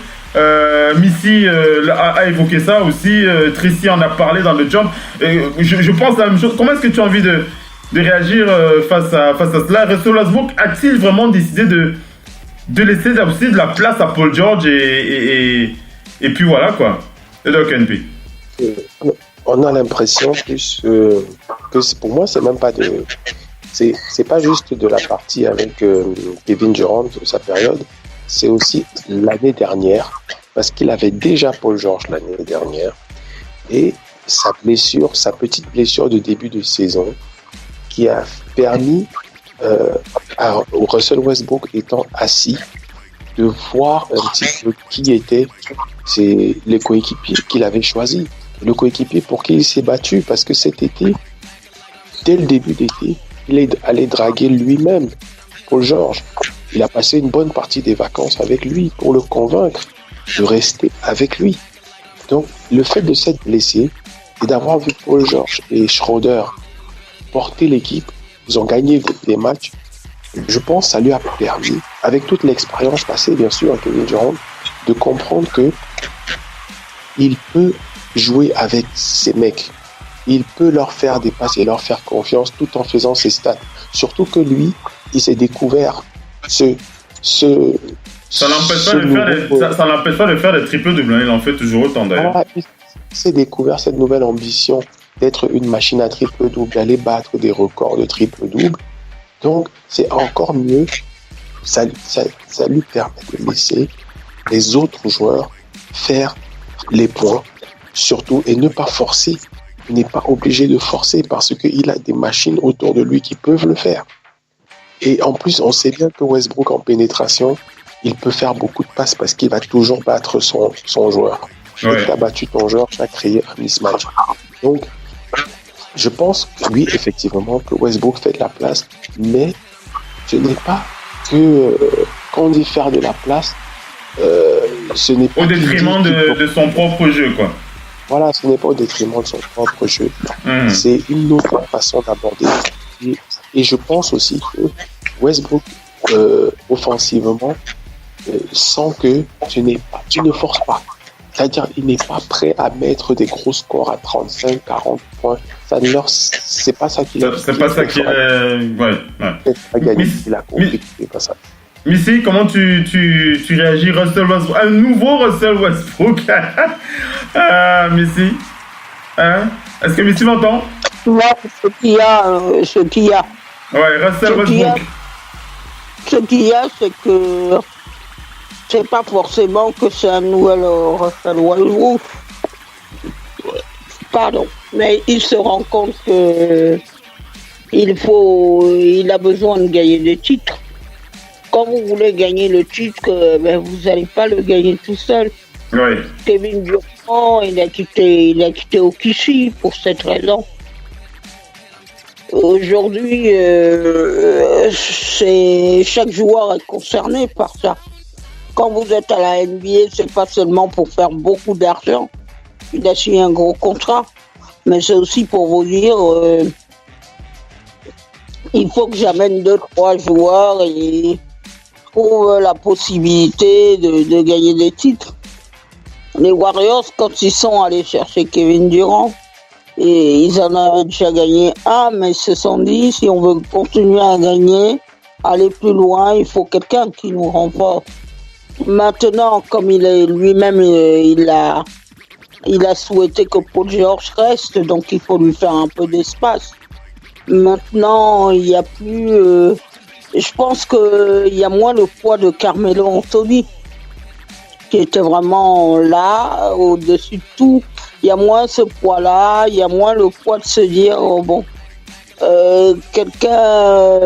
Missy a évoqué ça aussi, Tracy en a parlé dans le Jump. Je pense à la même chose. Comment est-ce que tu as envie de réagir face à cela? Russell Westbrook a-t-il vraiment décidé de laisser aussi de la place à Paul George et puis voilà quoi. Le Doc NP. On a l'impression plus que pour moi c'est même pas c'est pas juste de la partie avec Kevin Durant de sa période, c'est aussi l'année dernière, parce qu'il avait déjà Paul George l'année dernière, et sa petite blessure de début de saison qui a permis à Russell Westbrook étant assis de voir un petit peu qui étaient les coéquipiers qu'il avait choisis. Le coéquipier pour qui il s'est battu, parce que cet été, dès le début d'été, il est allé draguer lui-même Paul George. Il a passé une bonne partie des vacances avec lui pour le convaincre de rester avec lui. Donc, le fait de s'être blessé et d'avoir vu Paul George et Schroeder porter l'équipe, ils ont gagné des matchs. Je pense que ça lui a permis, avec toute l'expérience passée, bien sûr, avec Kevin Durant, de comprendre que il peut jouer avec ces mecs. Il peut leur faire des passes et leur faire confiance tout en faisant ses stats. Surtout que lui, il s'est découvert ce Ça l'empêche pas de faire des triple-doubles, hein. Il en fait toujours autant d'ailleurs. Voilà, il s'est découvert cette nouvelle ambition d'être une machine à triple-double, d'aller battre des records de triple-double. Donc, c'est encore mieux. Ça lui permet de laisser les autres joueurs faire les points, surtout, et ne pas forcer. Il n'est pas obligé de forcer parce qu'il a des machines autour de lui qui peuvent le faire. Et en plus, on sait bien que Westbrook, en pénétration, il peut faire beaucoup de passes parce qu'il va toujours battre son joueur. Dès que tu as battu ton joueur, tu as créé un mismatch. Donc, je pense, oui, effectivement, que Westbrook fait de la place, mais ce n'est pas que, quand on dit faire de la place, ce n'est pas... Au détriment de son propre jeu, quoi. Voilà, ce n'est pas au détriment de son propre jeu. C'est une autre façon d'aborder. Et je pense aussi que Westbrook, offensivement, sent que tu ne forces pas. C'est-à-dire, il n'est pas prêt à mettre des gros scores à 35, 40 points. C'est pas ça qu'il a. C'est pas ça qu'il a. Ouais. Pas gagné, il a compris que c'est pas ça. Missy, comment tu réagis, Russell Westbrook? Un nouveau Russell Westbrook. Missy, hein? Est-ce que Missy m'entend? Non, ce qu'il y a. Ouais, Russell Westbrook. Ce qu'il y a, c'est que c'est pas forcément que c'est un nouvel Russell Westbrook. Pardon, mais il se rend compte que il a besoin de gagner des titres. Quand vous voulez gagner le titre, vous n'allez pas le gagner tout seul. Oui. Kevin Durant, il a quitté OKC pour cette raison. Aujourd'hui, chaque joueur est concerné par ça. Quand vous êtes à la NBA, c'est pas seulement pour faire beaucoup d'argent. Il a signé un gros contrat, mais c'est aussi pour vous dire il faut que j'amène 2-3 joueurs et trouve la possibilité de gagner des titres. Les Warriors, quand ils sont allés chercher Kevin Durant, et ils en avaient déjà gagné un, mais ils se sont dit, si on veut continuer à gagner, aller plus loin, il faut quelqu'un qui nous renforce. Maintenant, comme il est lui-même, il a souhaité que Paul George reste, donc il faut lui faire un peu d'espace. Maintenant, il n'y a plus... je pense qu'il y a moins le poids de Carmelo Anthony, qui était vraiment là, au-dessus de tout. Il y a moins ce poids-là, il y a moins le poids de se dire, quelqu'un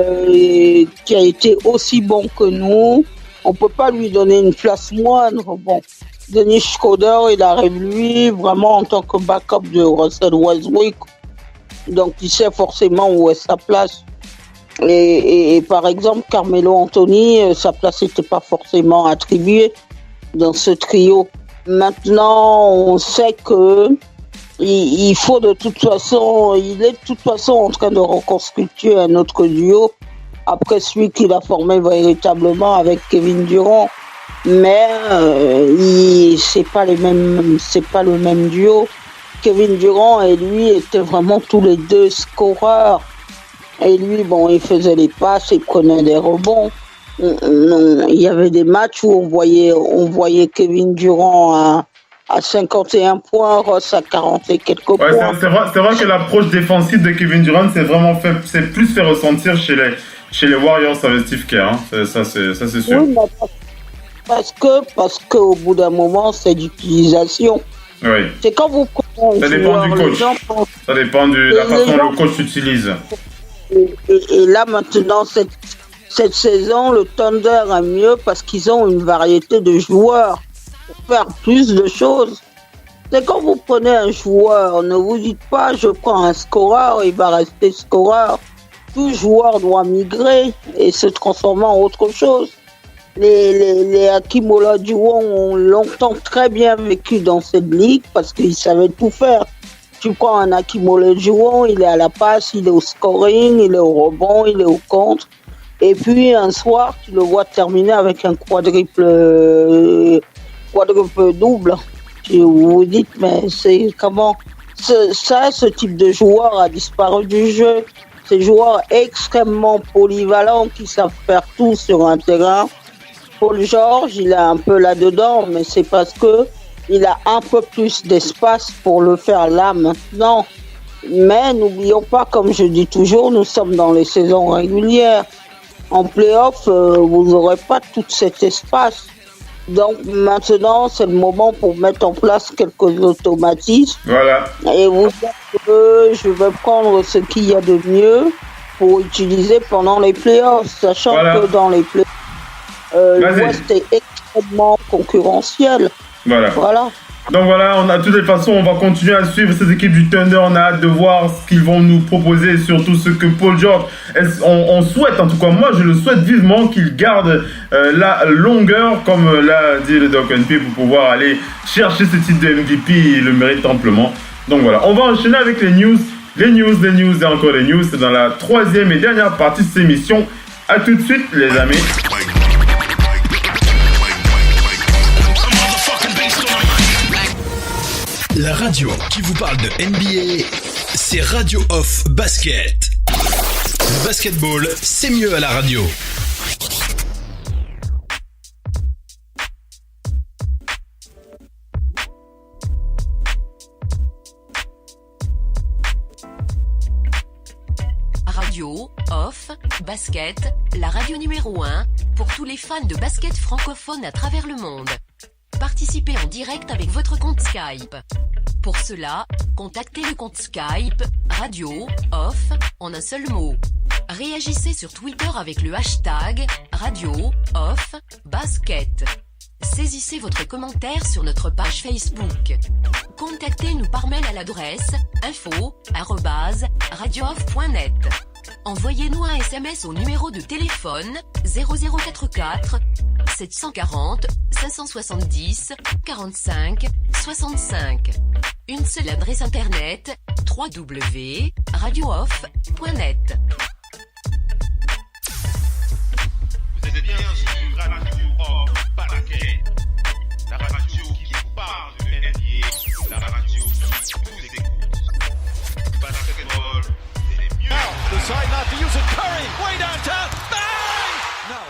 qui a été aussi bon que nous, on peut pas lui donner une place moindre. Dennis Schroeder, il arrive lui vraiment en tant que backup de Russell Westbrook. Donc il sait forcément où est sa place. Et par exemple, Carmelo Anthony, sa place n'était pas forcément attribuée dans ce trio. Maintenant, on sait que il faut de toute façon, il est de toute façon en train de reconstituer un autre duo après celui qu'il a formé véritablement avec Kevin Durant. Mais c'est pas le même duo. Kevin Durant et lui étaient vraiment tous les deux scoreurs. Et lui, il faisait les passes, il prenait des rebonds. Il y avait des matchs où on voyait Kevin Durant à 51 points, Ross à 40 et quelques points. C'est vrai que l'approche défensive de Kevin Durant c'est plus fait ressentir chez les Warriors avec Steve Kerr. Hein. Ça c'est sûr. Oui, parce qu'au bout d'un moment, c'est d'utilisation. Oui. C'est quand vous prenez ça dépend du coach. Ça dépend de la façon dont le coach s'utilise. Et là maintenant, cette saison, le Thunder est mieux parce qu'ils ont une variété de joueurs pour faire plus de choses. C'est quand vous prenez un joueur, ne vous dites pas je prends un scoreur, il va rester scoreur. Tout joueur doit migrer et se transformer en autre chose. Les Hakeem Olajuwon ont longtemps très bien vécu dans cette ligue parce qu'ils savaient tout faire. Tu prends un Hakeem Olajuwon, il est à la passe, il est au scoring, il est au rebond, il est au contre. Et puis un soir, tu le vois terminer avec un quadruple double. Vous vous dites, mais c'est comment ce type de joueur a disparu du jeu. Ces joueurs extrêmement polyvalents qui savent faire tout sur un terrain. Paul George, il est un peu là-dedans, mais c'est parce que il a un peu plus d'espace pour le faire là maintenant. Mais n'oublions pas, comme je dis toujours, nous sommes dans les saisons régulières. En play-off, vous n'aurez pas tout cet espace. Donc maintenant, c'est le moment pour mettre en place quelques automatismes. Voilà. Et vous dites que je vais prendre ce qu'il y a de mieux pour utiliser pendant les playoffs, sachant que dans les playoffs, l'Ouest est extrêmement concurrentiel. Voilà. Donc voilà, de toutes les façons, on va continuer à suivre cette équipe du Thunder. On a hâte de voir ce qu'ils vont nous proposer, surtout ce que Paul George, on souhaite, en tout cas moi je le souhaite vivement, qu'il garde la longueur, comme l'a dit le Doc NP, pour pouvoir aller chercher ce titre de MVP. Il le mérite amplement. Donc voilà, on va enchaîner avec les news et encore les news. C'est dans la troisième et dernière partie de cette émission. A tout de suite les amis. La radio qui vous parle de NBA, c'est Radio Off Basket. Le basketball, c'est mieux à la radio. Radio Off Basket, la radio numéro 1 pour tous les fans de basket francophone à travers le monde. Participez en direct avec votre compte Skype. Pour cela, contactez le compte Skype Radio Off en un seul mot. Réagissez sur Twitter avec le hashtag Radio Off Basket. Saisissez votre commentaire sur notre page Facebook. Contactez-nous par mail à l'adresse info@radiooff.net. Envoyez-nous un SMS au numéro de téléphone 0044 740 570 45 65. Une seule adresse internet www.radiooff.net. Vous êtes bien sur Radio Off Basket, la radio qui vous parle de NBA, la radio qui vous écoute. Basketball, c'est mieux. Decide not to use it. Curry, way downtown. Bang! No.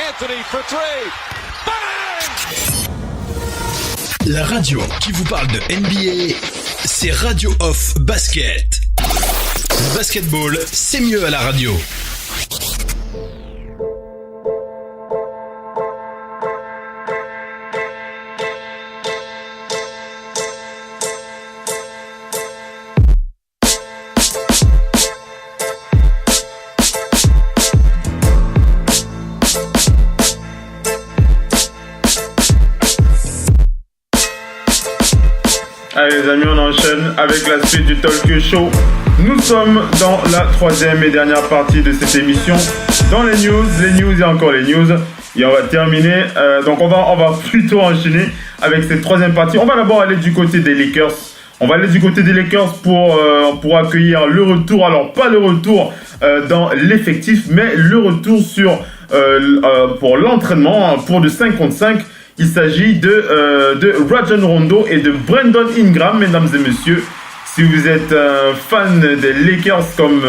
Anthony for three. Bang! La radio qui vous parle de NBA, c'est Radio Off Basket. Le basketball, c'est mieux à la radio. Allez les amis, on enchaîne avec la suite du Talk Show. Nous sommes dans la troisième et dernière partie de cette émission. Dans les news et encore les news. Et on va terminer, donc on va plutôt enchaîner avec cette troisième partie. On va d'abord aller du côté des Lakers. On va aller du côté des Lakers pour accueillir le retour. Alors pas le retour dans l'effectif, mais le retour pour l'entraînement, pour du 5 contre 5. Il s'agit de Rajon Rondo et de Brandon Ingram, mesdames et messieurs. Si vous êtes fan des Lakers comme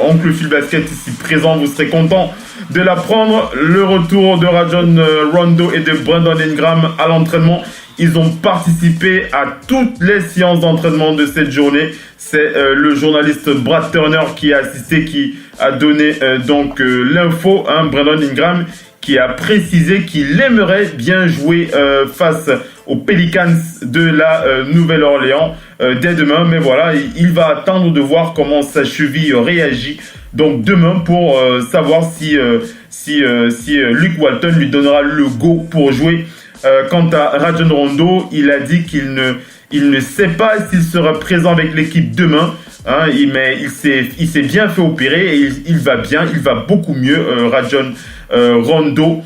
Oncle Phil Basket ici présent, vous serez content de l'apprendre. Le retour de Rajon Rondo et de Brandon Ingram à l'entraînement. Ils ont participé à toutes les séances d'entraînement de cette journée. C'est le journaliste Brad Turner qui a assisté, qui a donné l'info. Brandon Ingram qui a précisé qu'il aimerait bien jouer face aux Pelicans de la Nouvelle-Orléans dès demain. Mais voilà, il va attendre de voir comment sa cheville réagit. Donc demain pour savoir si Luke Walton lui donnera le go pour jouer. Quant à Rajon Rondo, il a dit qu'il ne sait pas s'il sera présent avec l'équipe demain. Mais il s'est bien fait opérer et il va bien, il va beaucoup mieux, Rajon Rondo.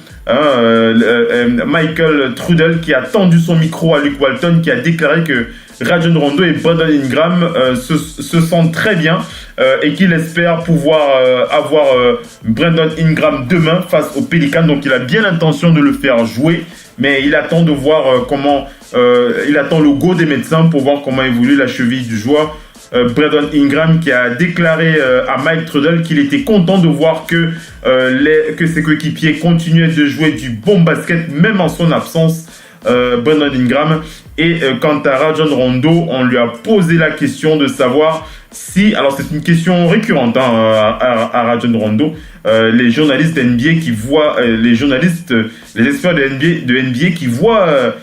Michael Trudell qui a tendu son micro à Luke Walton, qui a déclaré que Rajon Rondo et Brandon Ingram se sentent très bien et qu'il espère pouvoir avoir Brandon Ingram demain face aux Pelicans. Donc il a bien l'intention de le faire jouer, mais il attend de voir il attend le go des médecins pour voir comment évolue la cheville du joueur. Brandon Ingram, qui a déclaré à Mike Trudell qu'il était content de voir que ses coéquipiers continuaient de jouer du bon basket, même en son absence, Brandon Ingram. Et quant à Rajon Rondo, on lui a posé la question de savoir si... Alors, c'est une question récurrente à Rajon Rondo. Les journalistes NBA qui voient... les experts de NBA qui voient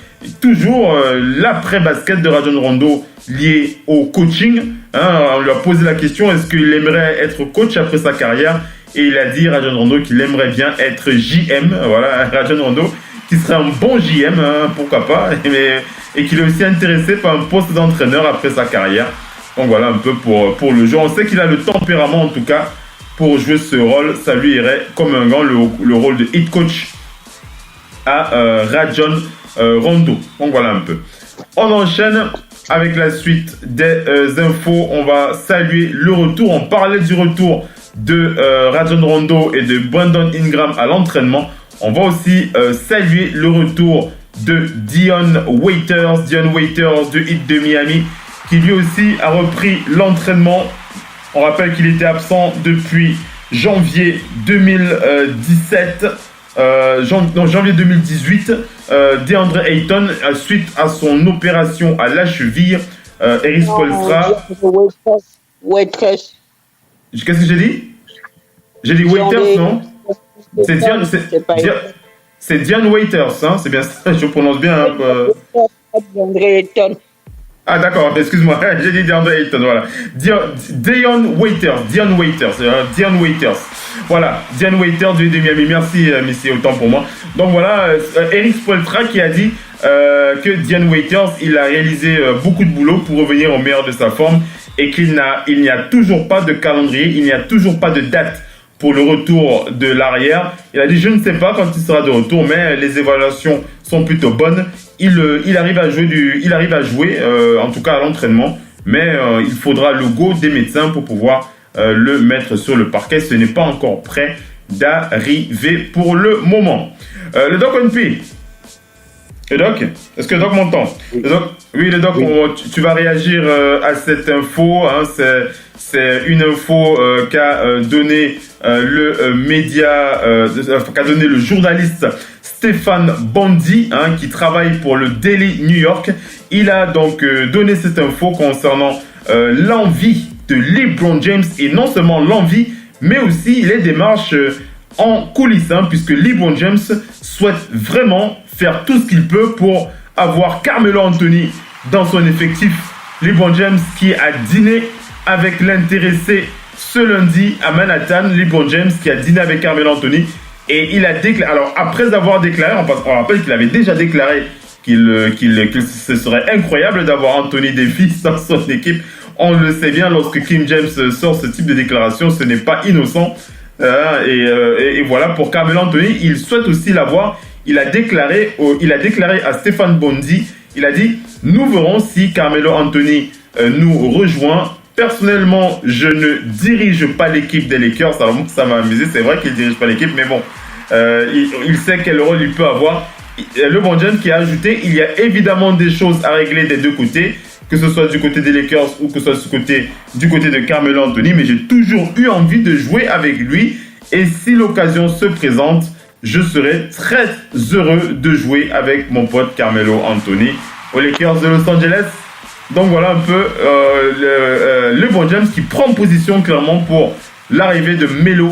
toujours l'après-basket de Rajon Rondo lié au coaching. On lui a posé la question, est-ce qu'il aimerait être coach après sa carrière? Et il a dit, Rajon Rondo, qu'il aimerait bien être JM. Voilà, Rajon Rondo, qui serait un bon JM, pourquoi pas, et qu'il est aussi intéressé par un poste d'entraîneur après sa carrière. Donc voilà un peu pour le jeu. On sait qu'il a le tempérament en tout cas pour jouer ce rôle. Ça lui irait comme un gant le rôle de hit coach à Rajon Rondo. Donc voilà un peu. On enchaîne avec la suite des infos. On va saluer le retour. On parlait du retour de Rajon Rondo et de Brandon Ingram à l'entraînement. On va aussi saluer le retour de Dion Waiters du Heat de Miami, qui lui aussi a repris l'entraînement. On rappelle qu'il était absent depuis janvier 2017, janvier 2018. DeAndre Ayton, suite à son opération à la cheville, Eris Spoelstra. Qu'est-ce que j'ai dit? J'ai dit Waiters, non? C'est Dion Waiters, c'est bien ça, je prononce bien. Ah d'accord, excuse-moi, j'ai dit DeAndre Ayton, voilà. Dion Waiters. Voilà, Dion Waiters du Miami. Merci, Missy, autant pour moi. Donc voilà, Eris Spoelstra qui a dit que Dion Waiters, il a réalisé beaucoup de boulot pour revenir au meilleur de sa forme et qu'il n'y a toujours pas de calendrier, il n'y a toujours pas de date pour le retour de l'arrière. Il a dit, je ne sais pas quand il sera de retour, mais les évaluations sont plutôt bonnes. Il arrive à jouer, en tout cas à l'entraînement, mais il faudra le go des médecins pour pouvoir le mettre sur le parquet. Ce n'est pas encore prêt d'arriver pour le moment. Le Doc NP. Le Doc, est-ce que le Doc m'entend? Oui, le Doc, tu vas réagir à cette info. C'est une info qu'a donné le média, qu'a donné le journaliste Stéphane Bondy, qui travaille pour le Daily New York. Il a donc donné cette info concernant l'envie de LeBron James, et non seulement l'envie, mais aussi les démarches en coulisses, puisque LeBron James souhaite vraiment faire tout ce qu'il peut pour avoir Carmelo Anthony dans son effectif. LeBron James qui a dîné avec l'intéressé ce lundi à Manhattan. LeBron James qui a dîné avec Carmelo Anthony, et il a déclaré, alors après avoir déclaré, on rappelle qu'il avait déjà déclaré que ce serait incroyable d'avoir Anthony Davis dans son équipe. On le sait bien, lorsque Kim James sort ce type de déclaration, ce n'est pas innocent. Et voilà, pour Carmelo Anthony, il souhaite aussi l'avoir. Il a déclaré à Stéphane Bondy, il a dit, nous verrons si Carmelo Anthony nous rejoint. Personnellement, je ne dirige pas l'équipe des Lakers. Alors, ça m'a amusé, c'est vrai qu'il ne dirige pas l'équipe, mais bon, il sait quel rôle il peut avoir. LeBron James qui a ajouté, il y a évidemment des choses à régler des deux côtés, que ce soit du côté des Lakers ou que ce soit du côté de Carmelo Anthony, mais j'ai toujours eu envie de jouer avec lui, et si l'occasion se présente, je serai très heureux de jouer avec mon pote Carmelo Anthony aux Lakers de Los Angeles. Donc voilà un peu LeBron James qui prend position clairement pour l'arrivée de Melo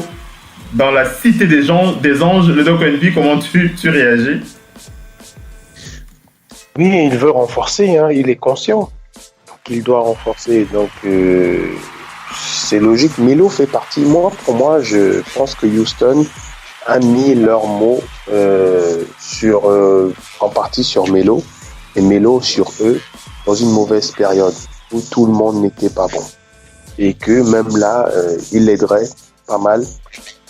dans la cité des anges. Le Doc NP, comment tu réagis? Oui, il veut renforcer, il est conscient qu'il doit renforcer. Donc c'est logique. Melo fait partie. Pour moi, je pense que Houston a mis leur mot en partie sur Melo, et Melo sur eux, dans une mauvaise période où tout le monde n'était pas bon. Et que même là, il l'aiderait pas mal.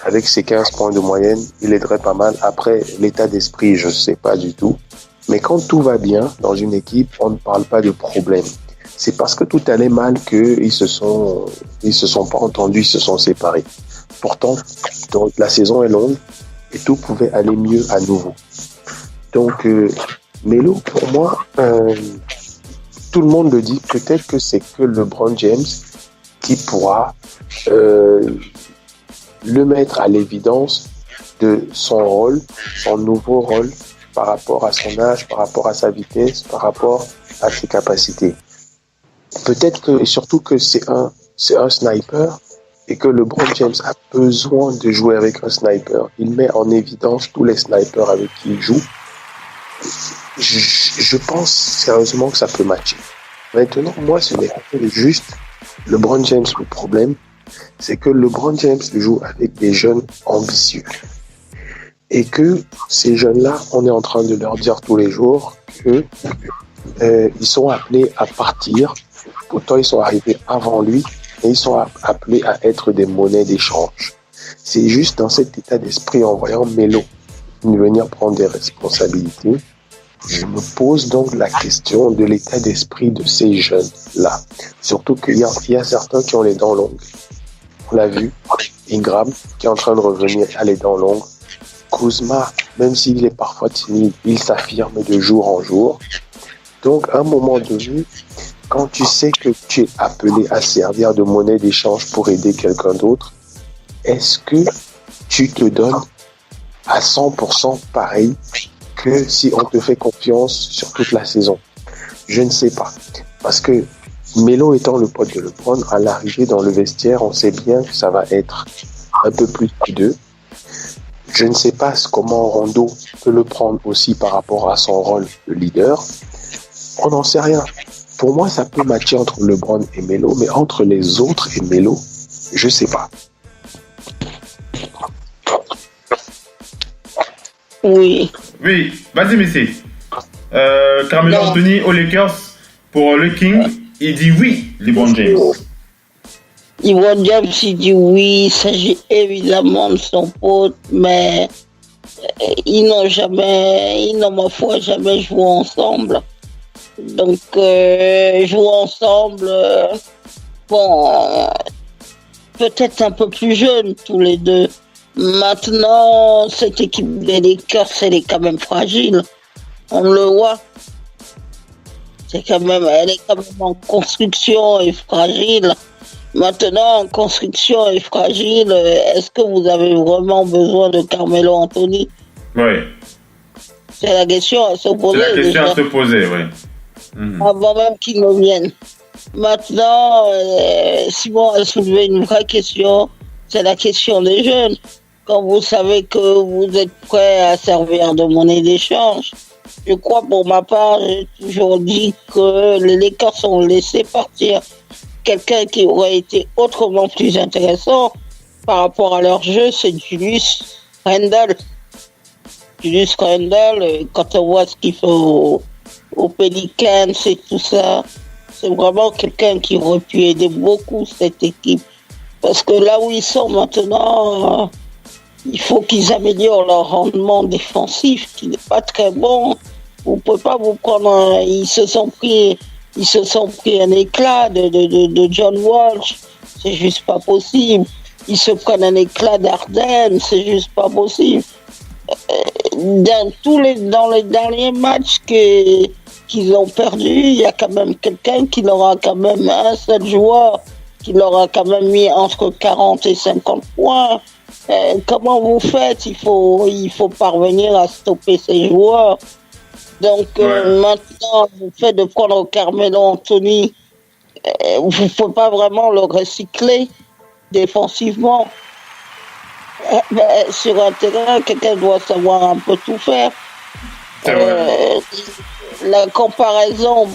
Avec ses 15 points de moyenne, il aiderait pas mal. Après, l'état d'esprit, je ne sais pas du tout. Mais quand tout va bien dans une équipe, on ne parle pas de problème. C'est parce que tout allait mal qu'ils se sont pas entendus, ils se sont séparés. Pourtant, donc, la saison est longue et tout pouvait aller mieux à nouveau. Donc, Melo, pour moi, tout le monde le dit, peut-être que c'est que LeBron James qui pourra le mettre à l'évidence de son rôle, son nouveau rôle par rapport à son âge, par rapport à sa vitesse, par rapport à ses capacités. Peut-être que, et surtout que c'est un sniper et que LeBron James a besoin de jouer avec un sniper. Il met en évidence tous les snipers avec qui il joue. Je pense sérieusement que ça peut matcher. Maintenant, moi, ce n'est pas juste LeBron James le problème, c'est que LeBron James joue avec des jeunes ambitieux. Et que ces jeunes-là, on est en train de leur dire tous les jours que ils sont appelés à partir. Pourtant, ils sont arrivés avant lui et ils sont appelés à être des monnaies d'échange. C'est juste dans cet état d'esprit, en voyant Melo venir prendre des responsabilités, je me pose donc la question de l'état d'esprit de ces jeunes-là. Surtout qu'il y a certains qui ont les dents longues. On l'a vu, Ingram qui est en train de revenir à les dents longues. Kuzma, même s'il est parfois timide, il s'affirme de jour en jour. Donc, à un moment donné, quand tu sais que tu es appelé à servir de monnaie d'échange pour aider quelqu'un d'autre, est-ce que tu te donnes à 100% pareil que si on te fait confiance sur toute la saison? Je ne sais pas. Parce que Melo étant le pote de LeBron, à l'arrivée dans le vestiaire, on sait bien que ça va être un peu plus que deux. Je ne sais pas comment Rondo peut le prendre aussi par rapport à son rôle de leader. On n'en sait rien. Pour moi, ça peut matcher entre LeBron et Melo, mais entre les autres et Melo, je ne sais pas. Oui. Oui, vas-y, Messi. Carmelo Anthony aux Lakers pour le King, il dit oui, LeBron James. LeBron James, il dit oui, il s'agit évidemment de son pote, mais ils n'ont ma foi jamais joué ensemble. Donc, jouer ensemble, peut-être un peu plus jeunes tous les deux. Maintenant, cette équipe des Lakers, elle est quand même fragile. On le voit. Elle est quand même en construction et fragile. Maintenant, en construction et fragile, est-ce que vous avez vraiment besoin de Carmelo Anthony? Oui. C'est la question à se poser. C'est la question à se poser, oui. Avant même qu'il ne vienne. Maintenant, Simon a soulevé une vraie question. C'est la question des jeunes. Quand vous savez que vous êtes prêt à servir de monnaie d'échange, je crois pour ma part, j'ai toujours dit que les Lakers ont laissé partir quelqu'un qui aurait été autrement plus intéressant par rapport à leur jeu, c'est Julius Randle. Julius Randle, quand on voit ce qu'il fait aux Pelicans et tout ça, c'est vraiment quelqu'un qui aurait pu aider beaucoup cette équipe. Parce que là où ils sont maintenant, il faut qu'ils améliorent leur rendement défensif, qui n'est pas très bon. Vous ne pouvez pas vous prendre ils se sont pris un éclat de John Walsh, c'est juste pas possible. Ils se prennent un éclat d'Arden, c'est juste pas possible. Dans les derniers matchs qu'ils ont perdus, il y a quand même quelqu'un qui leur a quand même, un seul joueur, qui leur a quand même mis entre 40 et 50 points. Comment vous faites? Il faut parvenir à stopper ces joueurs. Donc maintenant, le fait de prendre Carmelo Anthony, vous ne pouvez pas vraiment le recycler défensivement. Sur un terrain, quelqu'un doit savoir un peu tout faire. La comparaison,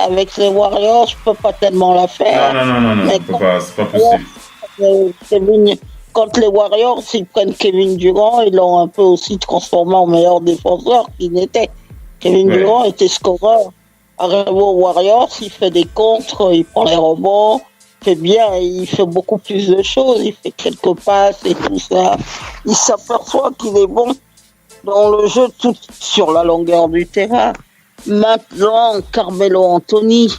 avec les Warriors, je peux pas tellement la faire. Non, mais c'est pas possible. Quand les Warriors, ils prennent Kevin Durant, ils l'ont un peu aussi transformé en meilleur défenseur qu'il n'était. Kevin Durant était scoreur. Arrivé aux Warriors, il fait des contres, il prend les rebonds, fait bien, il fait beaucoup plus de choses, il fait quelques passes et tout ça. Il s'aperçoit qu'il est bon dans le jeu tout sur la longueur du terrain. Maintenant, Carmelo Anthony,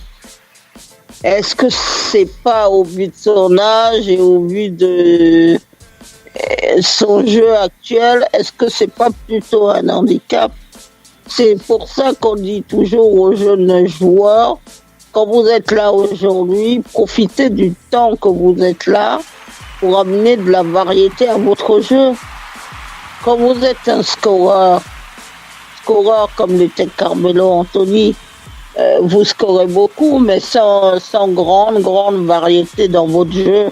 est-ce que c'est pas au vu de son âge et au vu de son jeu actuel, est-ce que c'est pas plutôt un handicap C'est pour ça qu'on dit toujours aux jeunes joueurs, quand vous êtes là aujourd'hui, profitez du temps que vous êtes là pour amener de la variété à votre jeu. Quand vous êtes un scoreur comme l'était Carmelo Anthony, vous scorez beaucoup, mais sans grande variété dans votre jeu.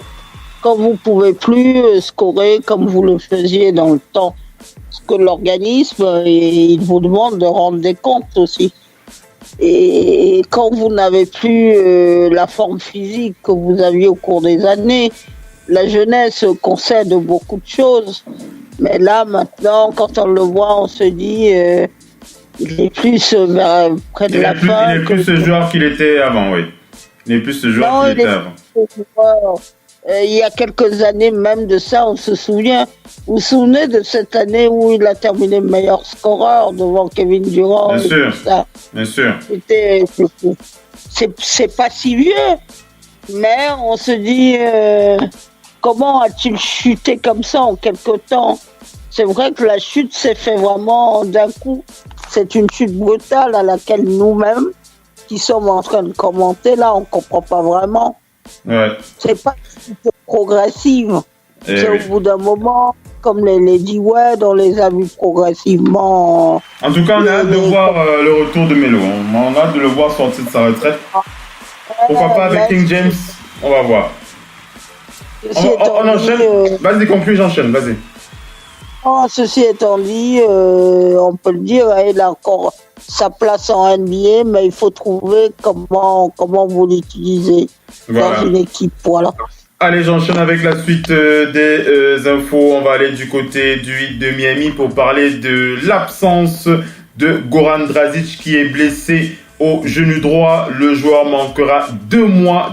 Quand vous pouvez plus scorer comme vous le faisiez dans le temps, parce que l'organisme, il vous demande de rendre des comptes aussi. Et quand vous n'avez plus la forme physique que vous aviez au cours des années, la jeunesse concède beaucoup de choses. Mais là, maintenant, quand on le voit, on se dit, il est plus près de la fin. Il n'est plus ce joueur qu'il était avant, oui. Il n'est plus ce joueur qu'il était avant. Il y a quelques années même de ça, on se souvient. Vous vous souvenez de cette année où il a terminé meilleur scoreur devant Kevin Durant? Bien sûr, bien sûr. C'est pas si vieux, mais on se dit, comment a-t-il chuté comme ça en quelque temps? C'est vrai que la chute s'est fait vraiment d'un coup. C'est une chute brutale à laquelle nous-mêmes, qui sommes en train de commenter, là, on comprend pas vraiment. Ouais. C'est pas progressive. C'est oui. au bout d'un moment, comme les Lady Wade, on les a vus progressivement. En tout cas, on a hâte de voir le retour de Melo. On a hâte de le voir sortir de sa retraite. Pourquoi pas avec King James? On va voir. On enchaîne. Vas-y, conclue, j'enchaîne. Vas-y. Ceci étant dit, on peut le dire, il a encore sa place en NBA, mais il faut trouver comment vous l'utilisez dans une équipe. Voilà. Allez, j'enchaîne avec la suite des infos. On va aller du côté du Heat de Miami pour parler de l'absence de Goran Dragic qui est blessé au genou droit. Le joueur manquera 2 mois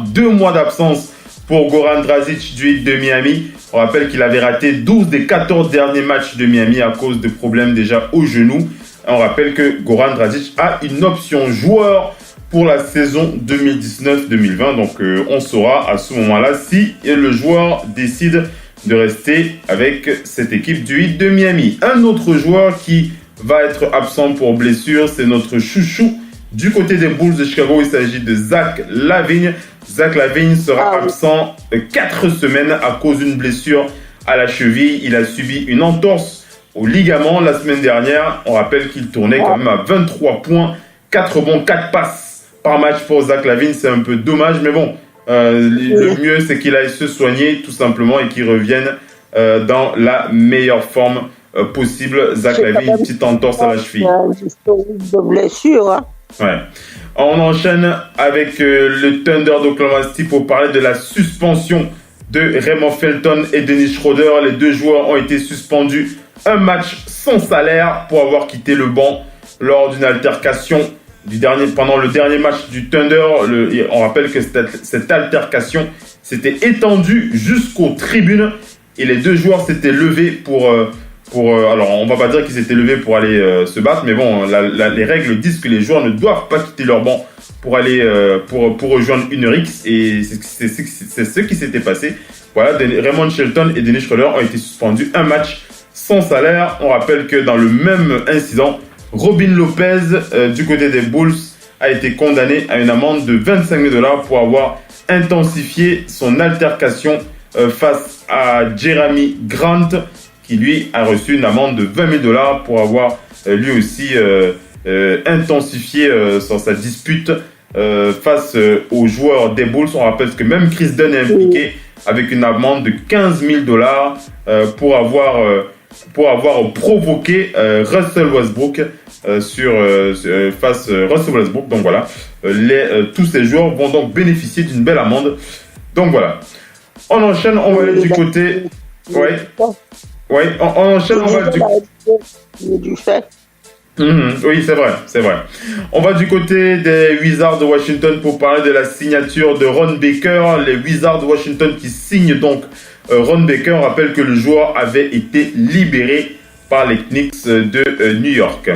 d'absence pour Goran Dragic du Heat de Miami. On rappelle qu'il avait raté 12 des 14 derniers matchs de Miami à cause de problèmes déjà au genou. On rappelle que Goran Dragic a une option joueur pour la saison 2019-2020. Donc on saura à ce moment-là si le joueur décide de rester avec cette équipe du Heat de Miami. Un autre joueur qui va être absent pour blessure, c'est notre chouchou du côté des Bulls de Chicago. Il s'agit de Zach LaVine. Zach LaVine sera absent 4 semaines à cause d'une blessure à la cheville. Il a subi une entorse au ligament la semaine dernière. On rappelle qu'il tournait quand même à 23 points, 4 rebonds, 4 passes par match pour Zach LaVine. C'est un peu dommage, mais bon, le mieux c'est qu'il aille se soigner tout simplement et qu'il revienne dans la meilleure forme possible. Zach LaVine, petite entorse à la cheville. De blessure, hein. Ouais. On enchaîne avec le Thunder d'Oklahoma City pour parler de la suspension de Raymond Felton et Dennis Schroeder. Les 2 joueurs ont été suspendus un match sans salaire pour avoir quitté le banc lors d'une altercation pendant le dernier match du Thunder. On rappelle que cette altercation s'était étendue jusqu'aux tribunes et les 2 joueurs s'étaient levés alors, on va pas dire qu'ils s'étaient levés pour aller se battre, mais bon, les règles disent que les joueurs ne doivent pas quitter leur banc pour aller pour rejoindre une rixe, et c'est ce qui s'était passé. Voilà, Raymond Felton et Dennis Schroeder ont été suspendus un match sans salaire. On rappelle que dans le même incident, Robin Lopez du côté des Bulls a été condamné à une amende de $25,000 pour avoir intensifié son altercation face à Jeremy Grant, qui lui a reçu une amende de $20,000 pour avoir lui aussi intensifié sur sa dispute face aux joueurs des Bulls. On rappelle que même Chris Dunn est impliqué avec une amende de $15,000 pour avoir provoqué Russell Westbrook face Russell Westbrook. Donc voilà, tous ces joueurs vont donc bénéficier d'une belle amende. Donc voilà, on enchaîne, on va aller du côté... Ouais, on enchaîne, on va du fait. Oui, c'est vrai. On va du côté des Wizards de Washington pour parler de la signature de Ron Baker. Les Wizards de Washington qui signent donc Ron Baker. On rappelle que le joueur avait été libéré par les Knicks de New York.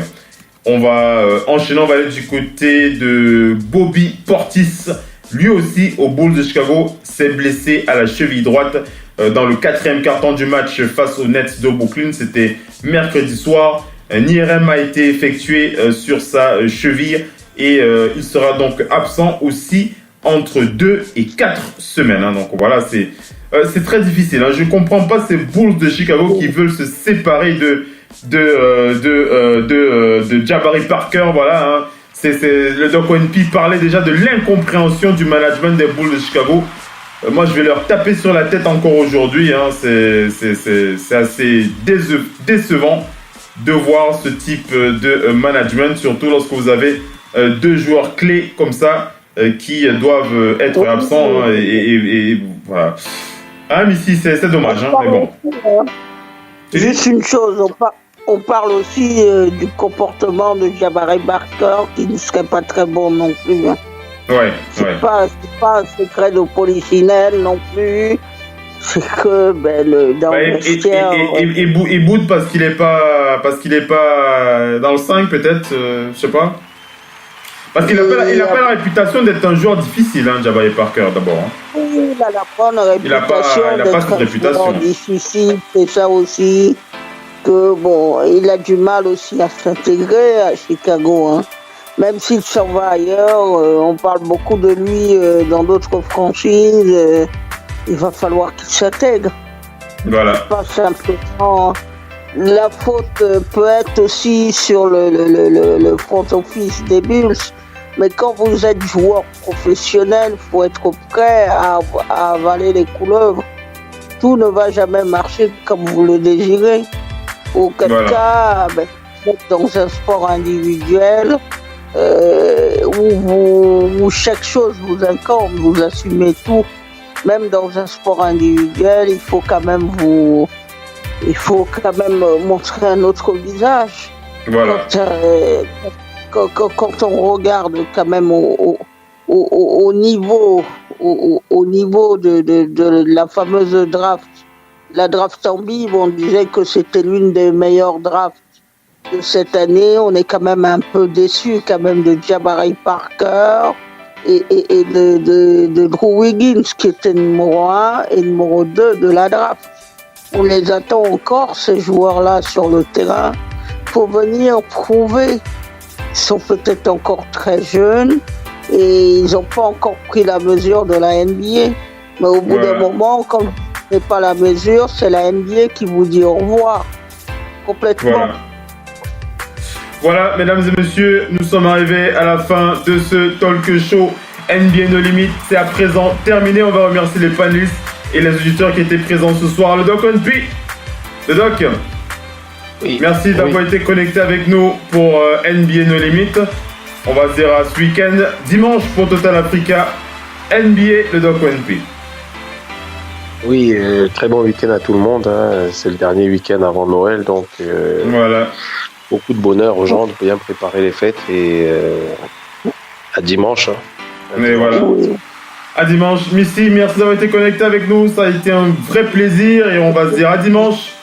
On va enchaîner, on va aller du côté de Bobby Portis. Lui aussi, aux Bulls de Chicago, s'est blessé à la cheville droite dans le 4e quart-temps du match face aux Nets de Brooklyn. C'était mercredi soir. Un IRM a été effectué sur sa cheville et il sera donc absent aussi entre 2 et 4 semaines. Hein. Donc voilà, c'est très difficile. Hein. Je ne comprends pas ces Bulls de Chicago qui veulent se séparer de Jabari Parker. Voilà, hein. Le Doc ONP parlait déjà de l'incompréhension du management des Bulls de Chicago. Moi, je vais leur taper sur la tête encore aujourd'hui. Hein. C'est assez décevant de voir ce type de management, surtout lorsque vous avez 2 joueurs clés comme ça qui doivent être absents. Hein, et voilà. Ah, mais si, c'est dommage. Hein, mais bon. Juste une chose, on parle aussi du comportement de Jabari Parker qui ne serait pas très bon non plus. Hein. C'est pas un secret de polichinelle non plus. C'est que dans le vestiaire... Il boude parce qu'il est pas dans le 5 peut-être, je sais pas. Parce qu'il n'a pas la réputation d'être un joueur difficile, hein, Jabari Parker d'abord. Hein. Oui, il a la bonne réputation d'être un joueur difficile, c'est ça aussi. Que bon, il a du mal aussi à s'intégrer à Chicago. Hein. Même s'il s'en va ailleurs, on parle beaucoup de lui dans d'autres franchises. Il va falloir qu'il s'intègre. Voilà. Pas simplement. La faute peut être aussi sur le front office des Bulls. Mais quand vous êtes joueur professionnel, il faut être prêt à avaler les couleuvres. Tout ne va jamais marcher comme vous le désirez. Auquel cas, vous êtes dans un sport individuel où chaque chose vous incombe, vous assumez tout. Même dans un sport individuel, il faut quand même montrer un autre visage. Voilà. Quand on regarde quand même au niveau de la fameuse draft, la draft en Bible, on disait que c'était l'une des meilleures drafts de cette année. On est quand même un peu déçu quand même de Jabari Parker et de Drew Wiggins qui était numéro 1 et numéro 2 de la draft. On les attend encore, ces joueurs-là, sur le terrain, pour venir prouver. Ils sont peut-être encore très jeunes et ils n'ont pas encore pris la mesure de la NBA. Mais au bout d'un moment, quand vous n'avez pas la mesure, c'est la NBA qui vous dit au revoir. Complètement. Voilà, mesdames et messieurs, nous sommes arrivés à la fin de ce talk show NBA No Limit. C'est à présent terminé. On va remercier les panélistes et les auditeurs qui étaient présents ce soir. Le Doc ONP. Le Doc. Oui. Merci d'avoir été connecté avec nous pour NBA No Limit. On va se dire à ce week-end. Dimanche pour Total Africa. NBA, le Doc ONP. Oui, très bon week-end à tout le monde. Hein. C'est le dernier week-end avant Noël, donc voilà. Beaucoup de bonheur aux gens de bien préparer les fêtes et à dimanche. Hein. Mais voilà. À dimanche. Missy, merci d'avoir été connecté avec nous. Ça a été un vrai plaisir et on va se dire à dimanche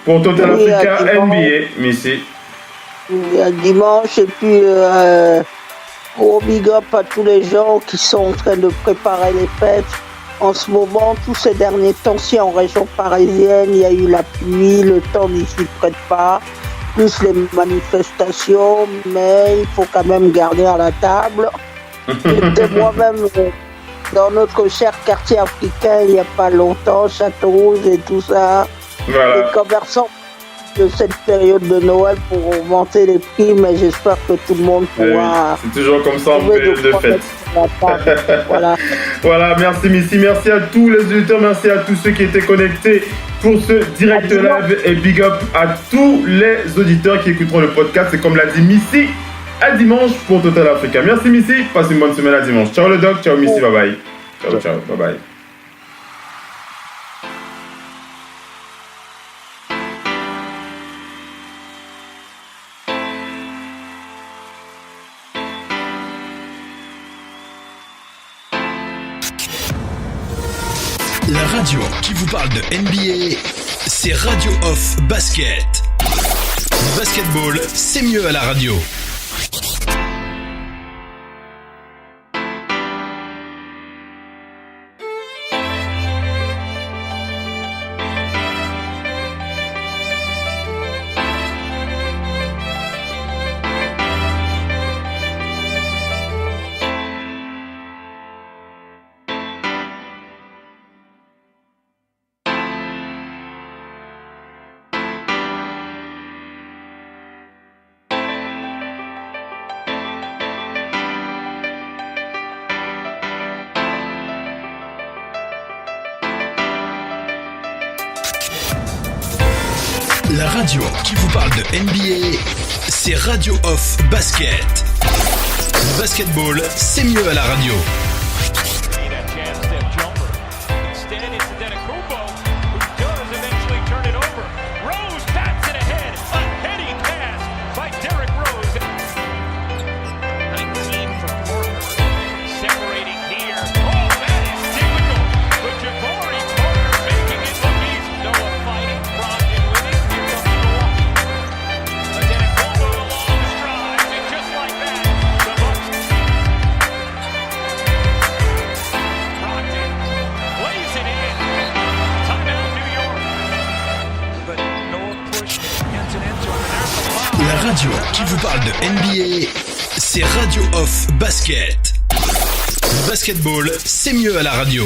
pour Total Africa NBA. Missy. Oui, à dimanche et puis gros big up à tous les gens qui sont en train de préparer les fêtes. En ce moment, tous ces derniers temps, si en région parisienne, il y a eu la pluie, le temps n'y s'y prête pas, plus les manifestations, mais il faut quand même garder à la table. J'étais moi-même dans notre cher quartier africain il n'y a pas longtemps, Château-Rouge et tout ça. Voilà. Les commerçants de cette période de Noël pour augmenter les prix, mais j'espère que tout le monde pourra... C'est toujours comme ça en période de fête. Voilà. Voilà, merci Missy, merci à tous les auditeurs, merci à tous ceux qui étaient connectés pour ce direct live et big up à tous les auditeurs qui écouteront le podcast. Et comme l'a dit Missy, à dimanche pour Total Africa. Merci Missy, passe une bonne semaine à dimanche. Ciao le doc, ciao Missy, bye bye. Ciao, ciao, bye bye. La radio qui vous parle de NBA, c'est Radio Off Basket. Le basketball, c'est mieux à la radio. La radio qui vous parle de NBA, c'est Radio Off Basket. Le basketball, c'est mieux à la radio. La radio qui vous parle de NBA, c'est Radio Off Basket. Le basketball, c'est mieux à la radio.